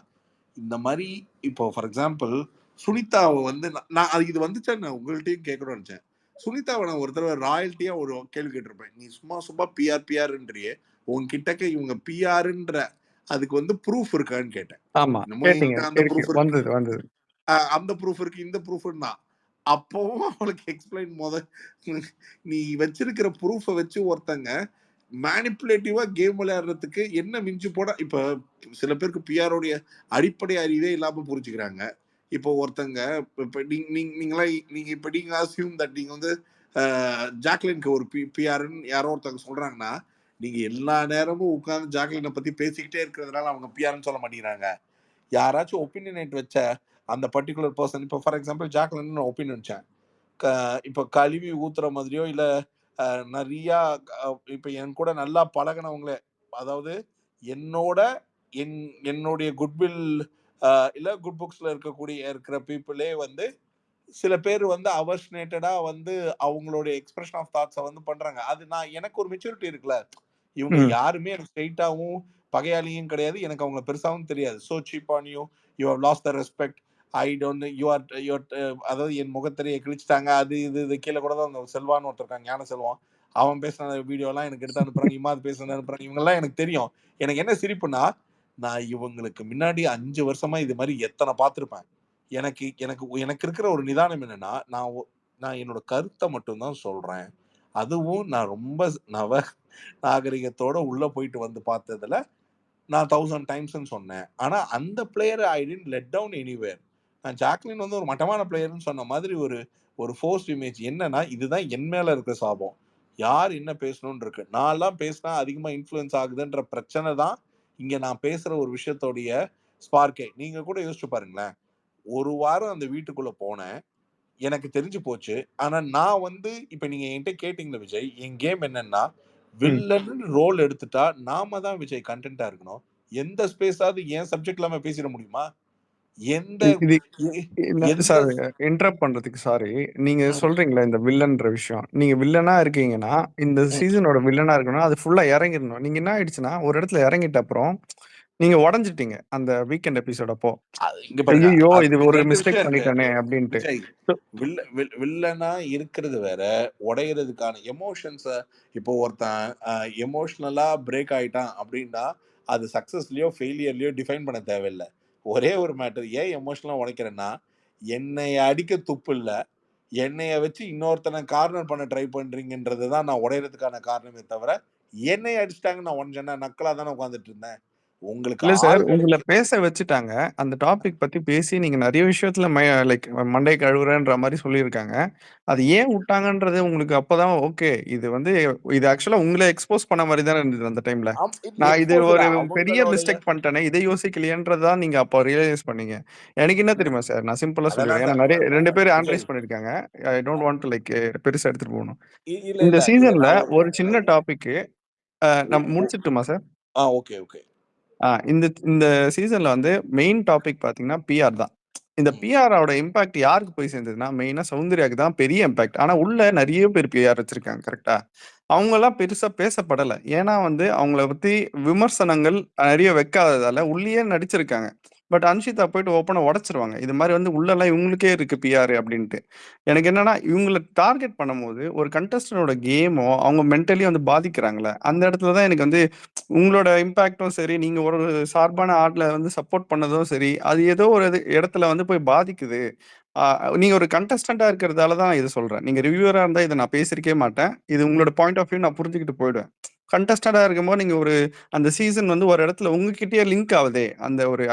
இந்த மாரி இப்போ ஃபார் எக்ஸாம்பிள் சுனிதாவை வந்து நான் இது வந்துச்சா நான் உங்கள்கிட்டயும் கேட்கணும்னு நினைச்சேன். சுனிதாவை நான் ஒரு தடவை ராயல்ட்டியா ஒரு கேள்வி கேட்டிருப்பேன். நீ சும்மா பிஆர்ன்றியே உன்கிட்டக்க இவங்க பிஆர்ன்ற அதுக்கு வந்து ப்ரூஃப் இருக்கான்னு கேட்டேன். ஆமா. இன்னமும் கேட்டீங்க. என்கிட்ட அந்த இருக்கு. ப்ரூஃப் இருக்கு. வந்தது. அந்த ப்ரூஃப் இருக்கு, இந்த ப்ரூஃப்னா அப்பவும் அவளுக்கு எக்ஸ்பிளைன் நீ வச்சிருக்கிற ப்ரூஃபை வச்சு ஒருத்தங்க மேனிப்புலேட்டிவா கேம் விளையாடுறதுக்கு என்ன மிஞ்சி போட இப்ப சில பேருக்கு பிஆரோடைய அடிப்படை அறிவே இல்லாம புரிஞ்சுக்கிறாங்க. இப்போ ஒருத்தங்க இப்ப நீங்க இப்ப நீங்க அசியூம் தட் நீங்க வந்து ஜாக்லினுக்கு ஒரு பிஆர்ன்னு யாரோ ஒருத்தங்க சொல்றாங்கன்னா, நீங்க எல்லா நேரமும் உட்கார்ந்து ஜாக்லினை பத்தி பேசிக்கிட்டே இருக்கிறதுனால அவங்க பிஆர்ன்னு சொல்ல மாட்டேங்கிறாங்க. யாராச்சும் ஒப்பீனியனேட் வச்ச அந்த பர்டிகுலர் பர்சன் இப்போ ஃபார் எக்ஸாம்பிள் ஜாக்லின் நான் ஒப்பீனியன் வச்சேன். இப்போ கழுவி ஊத்துற மாதிரியோ இல்ல நிறையா இப்போ என் கூட நல்லா பழகினவங்களே அதாவது என்னோட என்னுடைய குட்வில் இல்ல குட் புக்ஸ்ல இருக்கிற பீப்புளே வந்து சில பேர் வந்து அவர்ஷனேட்டடா வந்து அவங்களுடைய எக்ஸ்பிரஷன் ஆஃப் தாட்ஸை வந்து பண்றாங்க. அது எனக்கு ஒரு மெச்சூரிட்டி இருக்குல்ல. இவங்க ம். யாருமே எனக்கு ஸ்ட்ரெயிட்டாவும் பகையாளியும் கிடையாது. எனக்கு அவங்கள பெருசாவும் தெரியாது. So cheap on you you have lost the respect. I don't you are அதாவது என் முகத்திரையை கிழிச்சிட்டாங்க. அது இது கீழே கூட தான் அந்த செல்வான்னு ஒருத்தர் இருக்காங்க, ஞான செல்வம். அவன் பேசின வீடியோ எல்லாம் எனக்கு எடுத்து அனுப்புறாங்க. இமாது பேசுனது அனுப்புறாங்க. இவங்க எல்லாம் எனக்கு தெரியும். எனக்கு என்ன சிரிப்புனா, நான் இவங்களுக்கு முன்னாடி 5 வருஷமா இது மாதிரி எத்தனை பார்த்திருப்பேன். எனக்கு எனக்கு எனக்கு இருக்கிற ஒரு நிதானம் என்னன்னா, நான் என்னோட கருத்தை மட்டும்தான் சொல்றேன். அதுவும் நான் ரொம்ப நாகரிகத்தோட உள்ள போயிட்டு வந்து பார்த்ததுல நான் 1000 டைம்ஸ்ன்னு சொன்னேன். ஆனா அந்த player I didn't let down anywhere. நான் ஜாக்லின் வந்து ஒரு மட்டமான பிளேயர்ன்னு சொன்ன மாதிரி ஒரு ஃபோர்ஸ்ட் இமேஜ். என்னன்னா, இதுதான் என் மேல இருக்கிற சாபம். யார் என்ன பேசணும்னு இருக்கு. நான்லாம் பேசினா அதிகமா இன்ஃப்ளூயன்ஸ் ஆகுதுன்ற பிரச்சனை தான் இங்க நான் பேசுற ஒரு விஷயத்தோடைய ஸ்பார்க்கே. நீங்க கூட யோசிச்சு பாருங்களேன். ஒரு வாரம் அந்த வீட்டுக்குள்ள போனேன். எனக்கு தெரிஞ்சு போச்சு. ஆனா நான் வந்து இப்ப நீங்க என்கிட்ட கேட்டீங்கல்ல விஜய், என் கேம் என்னன்னா, வில்லன்னு ரோல் எடுத்துட்டா நாம தான் விஜய் கன்டென்ட்டா இருக்கணும். எந்த ஸ்பேஸாவது என் சப்ஜெக்ட் இல்லாம பேசிட முடியுமா? எந்த இது எந்த சார் இன்டரப்ட் பண்றதுக்கு சாரி. நீங்க சொல்றீங்களா இந்த வில்லன்ற விஷயம். நீங்க வில்லனா இருக்கீங்கன்னா, இந்த சீசனோட வில்லனா இருக்கணும்னா, அது ஃபுல்லா இறங்கிடணும். நீங்க என்ன ஆயிடுச்சுன்னா, ஒரு இடத்துல இறங்கிட்ட அப்புறம், நீங்க உடைஞ்சிட்டீங்க. அந்த வீக்கெண்ட் எபிசோட் அப்போ. இங்க பாருங்க. ஐயய்யோ! இது அதுக்கு ஒரு 2 மிஸ்டேக் விஷயம் இருக்கு. பண்ணிட்டேனே அப்டின்ட்டு. விஜய் வில்லனா இருக்கிறது வேற, உடையறதுக்கான எமோஷன்ஸ இப்போ ஒருத்தன் எமோஷனலா பிரேக் ஆயிட்டான் அப்டின்னா, அது சக்சஸ்லயோ, ஃபெயிலியர்லயோ டிஃபைன் பண்ண தேவையில்ல. ஒரே ஒரு மேட்டர் ஏன் எமோஷனலா உடைக்கிறேன்னா, என்னைய அடிக்க துப்பு இல்ல. என்னைய வச்சு இன்னொருத்தனை கார்னர் பண்ண ட்ரை பண்றீங்கன்றது தான் நான் உடையறதுக்கான காரணமே தவிர, என்னைய அடிச்சுட்டாங்கன்னு நான் உடைஞ்சேன்னா, நக்கலா தானே உட்கார்ந்துட்டு இருந்தேன். உங்களுக்கு இல்ல சார், ஆள் உங்கள கிடைக்குது. பேச வச்சுட்டாங்க. அந்த டாபிக் பத்தி பேசி நீங்க நெறைய விஷயத்துல லைக் மண்டைய கழுவுறேன்ற மாரி சொல்லியிருக்காங்க. அது ஏன் உட்டாங்கன்றது உங்களுக்கு அப்பதான் ஓகே. இது வந்து இது ஆக்சுவலா உங்கள எக்ஸ்போஸ் பண்ண மாரி தானே இருந்தது அந்த டைம்ல. நான் இது எக்ஸ்போஸ் இல்ல. ஒரு பெரிய அவங்களுடைய மிஸ்டேக் பண்ணிட்டேனே, இத யோசிக்கலையேன்றது தான் நீங்க அப்ப ரியலைஸ் பண்ணீங்க. எனக்கு என்ன தெரியுமா சார்? நான் சிம்பிளா அதெல்லாம் சொல்லிடுறேன். ஏன்னா சார் நெறைய பாருங்க 2 பேர் விஜய். அனலைஸ் பண்ணியிருக்காங்க. I don't want to like பெருசா எடுத்துட்டு போணும். இல்ல இந்த இல்ல இல்ல சீசன்ல நான் ஒரு சின்ன டாபிக்கு நான் முடிச்சிட்டுமா சார்? Okay okay. இந்த இந்த சீசன்ல வந்து மெயின் டாபிக் பார்த்தீங்கன்னா, பிஆர் தான். இந்த ம். பிஆரோட இம்பாக்ட் யாருக்கு போய் சேர்ந்ததுன்னா, மெயினா சௌந்தர்யாக்கு தான் பெரிய இம்பாக்ட். ஆனா உள்ள நெறைய பேர் பிஆர் வச்சிருக்காங்க. கரெக்ட்டா? அவங்கலாம் பெருசா பேசப்படல. ஏன்னா வந்து அவங்கள பத்தி விமர்சனங்கள் நெறைய வைக்காததால உள்ளயே நடிச்சிருக்காங்க. பட் அன்ஷிதா போயிட்டு ஓப்பனா உடைச்சுருவாங்க. இது மாரி வந்து உள்ளலாம் இவங்களுக்கே இருக்கு பிஆர் அப்டின்ட்டு. எனக்கு என்னன்னா, இவங்கள டார்கெட் பண்ணும்போது ஒரு கண்டஸ்டன்டோட கேமோ அவங்க மென்டலி வந்து பாதிக்கிறாங்கல்ல, அந்த இடத்துல தான் எனக்கு வந்து உங்களோட இம்பாக்ட்டும் சரி, நீங்க ஒரு சார்பான ஆட்ல வந்து சப்போர்ட் பண்ணதும் சரி, அது ஏதோ ஒரு இடத்துல வந்து போய் பாதிக்குது. ஆ நீங்க ஒரு கண்டஸ்டன்ட்டா இருக்கிறதால தான் இத சொல்றேன். நீங்க ரிவ்யூவரா இருந்தா இத நான் பேசியிருக்கவே மாட்டேன். இது உங்களோட பாயிண்ட் ஆஃப் வியூ நான் புரிஞ்சுகிட்டு போயிடுவேன். கண்டஸ்டன்ட்டா இருக்கும்போது நீங்க ஒரு அந்த சீசன் வந்து ஒரு இடத்துல உங்ககிட்டயே லிங்க் ஆவுதே, அந்த ஒரு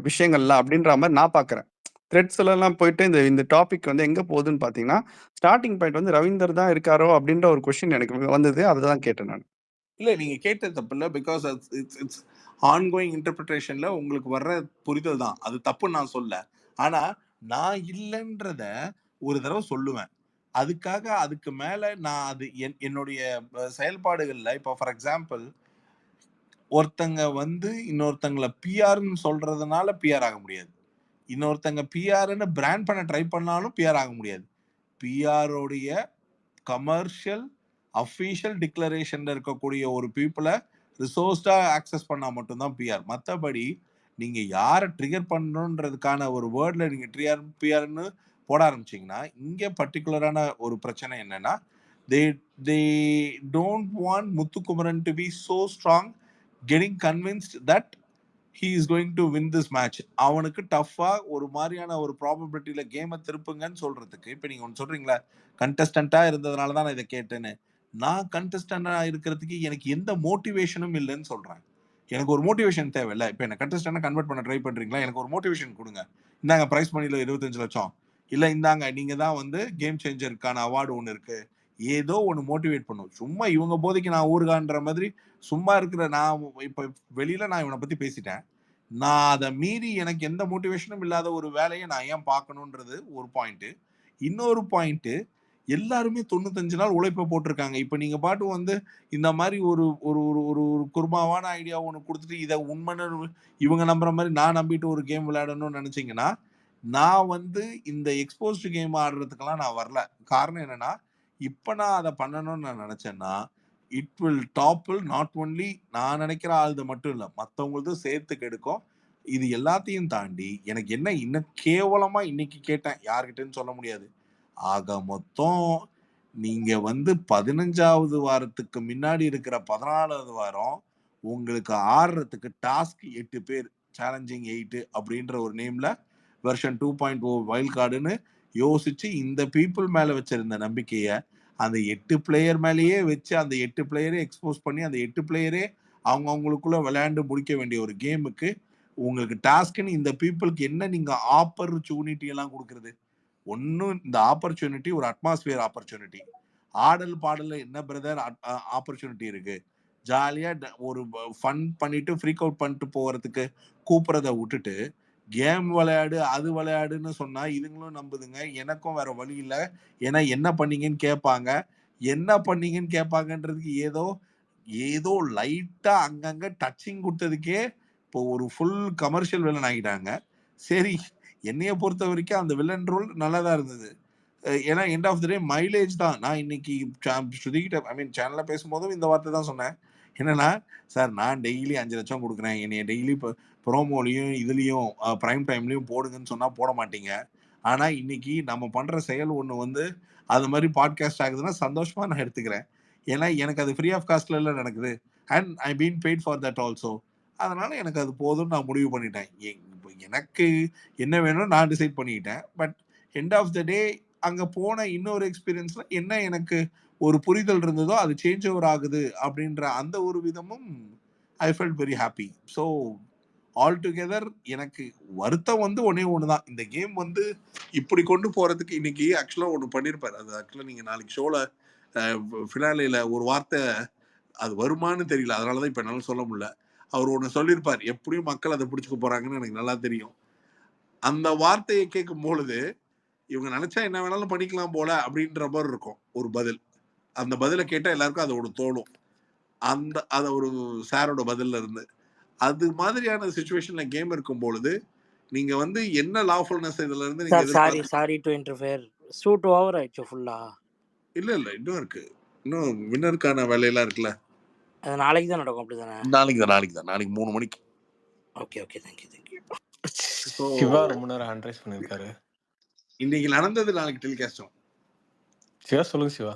விஷயங்கள்லாம் அப்டின்ற மாரி நான் பார்க்குறேன். த்ரெட்ஸ்லலாம் போயிட்டு இந்த இந்த டாபிக் வந்து எங்க போகுதுன்னு பார்த்தீங்கன்னா, ஸ்டார்ட்டிங் பாயிண்ட் வந்து ரவீந்தர் தான் இருக்காரோ அப்டின்ற ஒரு கொஸ்டின் எனக்கு வந்தது. அததான் கேட்டேன் நானு. இல்ல நீங்க கேட்டது தப்பில்ல. பிகாஸ் இட்ஸ் இட்ஸ் ஆன்கோயிங் இன்டர்பிரிட்டேஷன்ல உங்களுக்கு வர்ற புரிதல் தான். அது தப்புன்னு நான் சொல்லல. ஆனா, நான் இல்லன்றத ஒரு தடவ சொல்லுவேன். அதுக்காக அதுக்கு மேல நான் அது என்னுடைய செயல்பாடுகள்ல இப்போ ஃபார் எக்ஸாம்பிள் ஒருத்தங்க வந்து இன்னொருத்தங்கள பிஆர்ன்னு சொல்றதுனால பிஆர் ஆக முடியாது. இன்னொருத்தங்க பிஆர்ன்னு பிராண்ட் பண்ண ட்ரை பண்ணாலும் பிஆர் ஆக முடியாது. பிஆர் உடைய கமர்ஷியல் அஃபிஷியல் டிக்ளரேஷன்ல இருக்கக்கூடிய ஒரு பீப்புள ரிசோர்ஸ்டா ஆக்சஸ் பண்ணா மட்டும் தான் பிஆர். மத்தபடி நீங்க யார ட்ரிகர் பண்ணணும்ன்றதுக்கான ஒரு வேர்ட்ல நீங்க பிஆர்ன்னு போட ஆரம்பிச்சீங்கன்னா, இங்க பர்ட்டிகுலரான ஒரு பிரச்சனை என்னன்னா, they they don't want Muthukumaran to be so strong getting convinced that he is going to win this match. அவனுக்கு டஃப்பா ஒரு மாதிரியான ஒரு ப்ராபபிலிட்டியில கேமை திருப்புங்கன்னு சொல்றதுக்கு இப்போ நீங்க ஒன்று சொல்றீங்களா, கண்டஸ்டண்டா இருந்ததுனால தான் நான் இதை கேட்டேன்னு. நான் கண்டஸ்டண்டா இருக்கிறதுக்கு எனக்கு எந்த மோட்டிவேஷனும் இல்லைன்னு சொல்றேன். எனக்கு ஒரு மோட்டிவேஷன் தேவையில்ல. இப்போ என்ன கண்டஸ்டண்டா கன்வெர்ட் பண்ண ட்ரை பண்றீங்களா, எனக்கு ஒரு மோட்டிவேஷன் கொடுங்க. இந்தாங்க பிரைஸ் மணியில் 25,00,000 இல்ல, இந்தாங்க நீங்க தான் வந்து கேம் சேஞ்சருக்கான அவார்டு ஒன்று இருக்கு. ஏதோ ஒன்று மோட்டிவேட் பண்ணும். சும்மா இவங்க போதைக்கு நான் ஊருகான்ற மாதிரி சும்மா இருக்கிற நான் இப்போ வெளியில நான் இவனை பத்தி பேசிட்டேன். நான் அதை மீறி எனக்கு எந்த மோட்டிவேஷனும் இல்லாத ஒரு வேலையை நான் ஏன் பார்க்கணுன்றது ஒரு பாயிண்ட். இன்னொரு பாயிண்ட், எல்லாருமே 95 நாள் உழைப்பை போட்டிருக்காங்க. இப்போ நீங்க பாட்டு வந்து இந்த மாதிரி ஒரு ஒரு ஒரு ஒரு ஒரு குருமாவான ஐடியா ஒன்று கொடுத்துட்டு இதை உண்மைன்னு இவங்க நம்புற மாதிரி நான் நம்பிட்டு ஒரு கேம் விளையாடணும்னு நினைச்சீங்கன்னா, நான் வந்து இந்த எக்ஸ்போஸ்டு கேம் ஆடுறதுக்கெல்லாம் நான் வரல. காரணம் என்னன்னா, இப்போ நான் அதை பண்ணணும்னு நான் நினைச்சேன்னா, it will topple not only நான் நினைக்கிற ஆளுது மட்டும் இல்லை, மற்றவங்களதும் சேர்த்து கெடுக்கும். இது எல்லாத்தையும் தாண்டி எனக்கு என்ன இன்னும் கேவலமா இன்னைக்கு கேட்டேன், யார்கிட்டன்னு சொல்ல முடியாது. ஆக மொத்தம் நீங்க வந்து 15வது வாரத்துக்கு முன்னாடி இருக்கிற 14வது வாரம் உங்களுக்கு ஆடுறதுக்கு டாஸ்க் 8 பேர், சேலஞ்சிங் 8 அப்படின்ற ஒரு நேம்ல வெர்ஷன் 2.0 வைல்ட் கார்டுன்னு யோசிச்சு இந்த பீப்புள் மேல வச்சிருந்த நம்பிக்கைய அந்த 8 பிளேயர் மேலேயே வச்சு அந்த 8 பிளேயரே எக்ஸ்போஸ் பண்ணி அந்த 8 பிளேயரே அவங்கவுங்களுக்குள்ள விளையாண்டு முடிக்க வேண்டிய ஒரு கேமுக்கு உங்களுக்கு டாஸ்க்னு இந்த பீப்புளுக்கு என்ன நீங்க ஆப்பர்ச்சுனிட்டி எல்லாம் கொடுக்கறது? ஒன்னும் இந்த ஆப்பர்ச்சுனிட்டி ஒரு அட்மாஸ்பியர் ஆப்பர்ச்சுனிட்டி. ஆடல் பாடல என்ன பிரதர் ஆப்பர்ச்சுனிட்டி இருக்கு? ஜாலியா ஒரு ஃபன் பண்ணிட்டு ஃப்ரீக் அவுட் பண்ணிட்டு போறதுக்கு கூப்பிடுறத விட்டுட்டு கேம் விளையாடு அது விளையாடுன்னு சொன்னா இதுங்களும் நம்புதுங்க. எனக்கும் வேற வழி இல்லை. ஏன்னா என்ன பண்ணீங்கன்னு கேட்பாங்க. என்ன பண்ணீங்கன்னு கேட்பாங்கன்றதுக்கு ஏதோ ஏதோ லைட்டா அங்கங்க டச்சிங் கொடுத்ததுக்கே இப்போ ஒரு ஃபுல் கமர்ஷியல் வில்லன் ஆகிட்டாங்க. சரி, என்னைய பொறுத்த வரைக்கும் அந்த வில்லன் ரோல் நல்லா தான் இருந்தது. ஏன்னா end of the day mileage தான். நான் இன்னைக்கு ஸ்ருதிகிட்ட ஐ மீன் சேனல்ல பேசும்போதும் இந்த வார்த்தை தான் சொன்னேன். என்னன்னா, சார் நான் டெய்லி 5,00,000 கொடுக்குறேன். என்னைய டெய்லி இப்போ ப்ரோமோலையும் இதுலயும் பிரைம் டைம்லயும் போடுங்கன்னு சொன்னா போட மாட்டீங்க. ஆனா இன்னைக்கு நம்ம பண்ற செயல் ஒண்ணு வந்து அது மாதிரி பாட்காஸ்ட் ஆகுதுன்னா சந்தோஷமா நான் எடுத்துக்கிறேன். ஏன்னா எனக்கு அது ஃப்ரீ ஆஃப் காஸ்ட்ல நடக்குது. And I been paid for that also. அதனால எனக்கு அது போதும்னு நான் முடிவு பண்ணிட்டேன். இப்போ எனக்கு என்ன வேணும்னு நான் டிசைட் பண்ணிக்கிட்டேன். பட் எண்ட் ஆஃப் த டே அங்க போன இன்னொரு எக்ஸ்பீரியன்ஸ்ல என்ன எனக்கு ஒரு புரிதல் இருந்ததோ அது சேஞ்ச் ஓவர் ஆகுது அப்படின்ற அந்த ஒரு விதமும் I felt very happy. So all together எனக்கு வருத்தம் வந்து ஒன்னே ஒன்று தான். இந்த கேம் வந்து இப்படி கொண்டு போறதுக்கு இன்னைக்கு ஆக்சுவலாக ஒன்று பண்ணியிருப்பாரு. அது ஆக்சுவலாக நீங்கள் நாளைக்கு ஷோல ஃபினாலேல ஒரு வார்த்தை அது வருமானு தெரியல. அதனால தான் இப்போ என்னால் சொல்ல முடியல. அவர் ஒன்று சொல்லியிருப்பார், எப்படியும் மக்கள் அதை பிடிச்சிக்க போறாங்கன்னு எனக்கு நல்லா தெரியும். அந்த வார்த்தையை கேட்கும் பொழுது இவங்க நினைச்சா என்ன வேணாலும் பண்ணிக்கலாம் போல அப்படின்ற மாதிரி இருக்கும் ஒரு பதில். அந்த பதிலை கேட்டா எல்லாருக்கும் அது ஒரு தோணும். அத ஒரு சாரோட பதில்ல இருந்து அது மாதிரியான சுச்சுவேஷன்ல கேம் இருக்கும் பொழுது நீங்க வந்து என்ன லாஃபுல்னஸ் இதுல இருந்து நீங்க சார் சாரி எதிர்பார்க்க sorry to interfere. Shoot over ஆயிடுச்சு ஃபுல்லா. இல்ல இன்னும் இருக்கு. இன்னும் வின்னருக்கான வேலையெல்லாம் இருக்குல்ல. அது நாளைக்கு தான் நடக்கும் அப்படிதானே? நாளைக்கு 3 மணிக்கு. Okay okay thank you. So Siva ரொம்ப நேரம் ஹேண்ட் ரைஸ் பண்ணியிருக்காரு. இன்னைக்கு நடந்தது நாளைக்கு டெலிகாஸ்டும். சிவா சொல்லுங்க சிவா.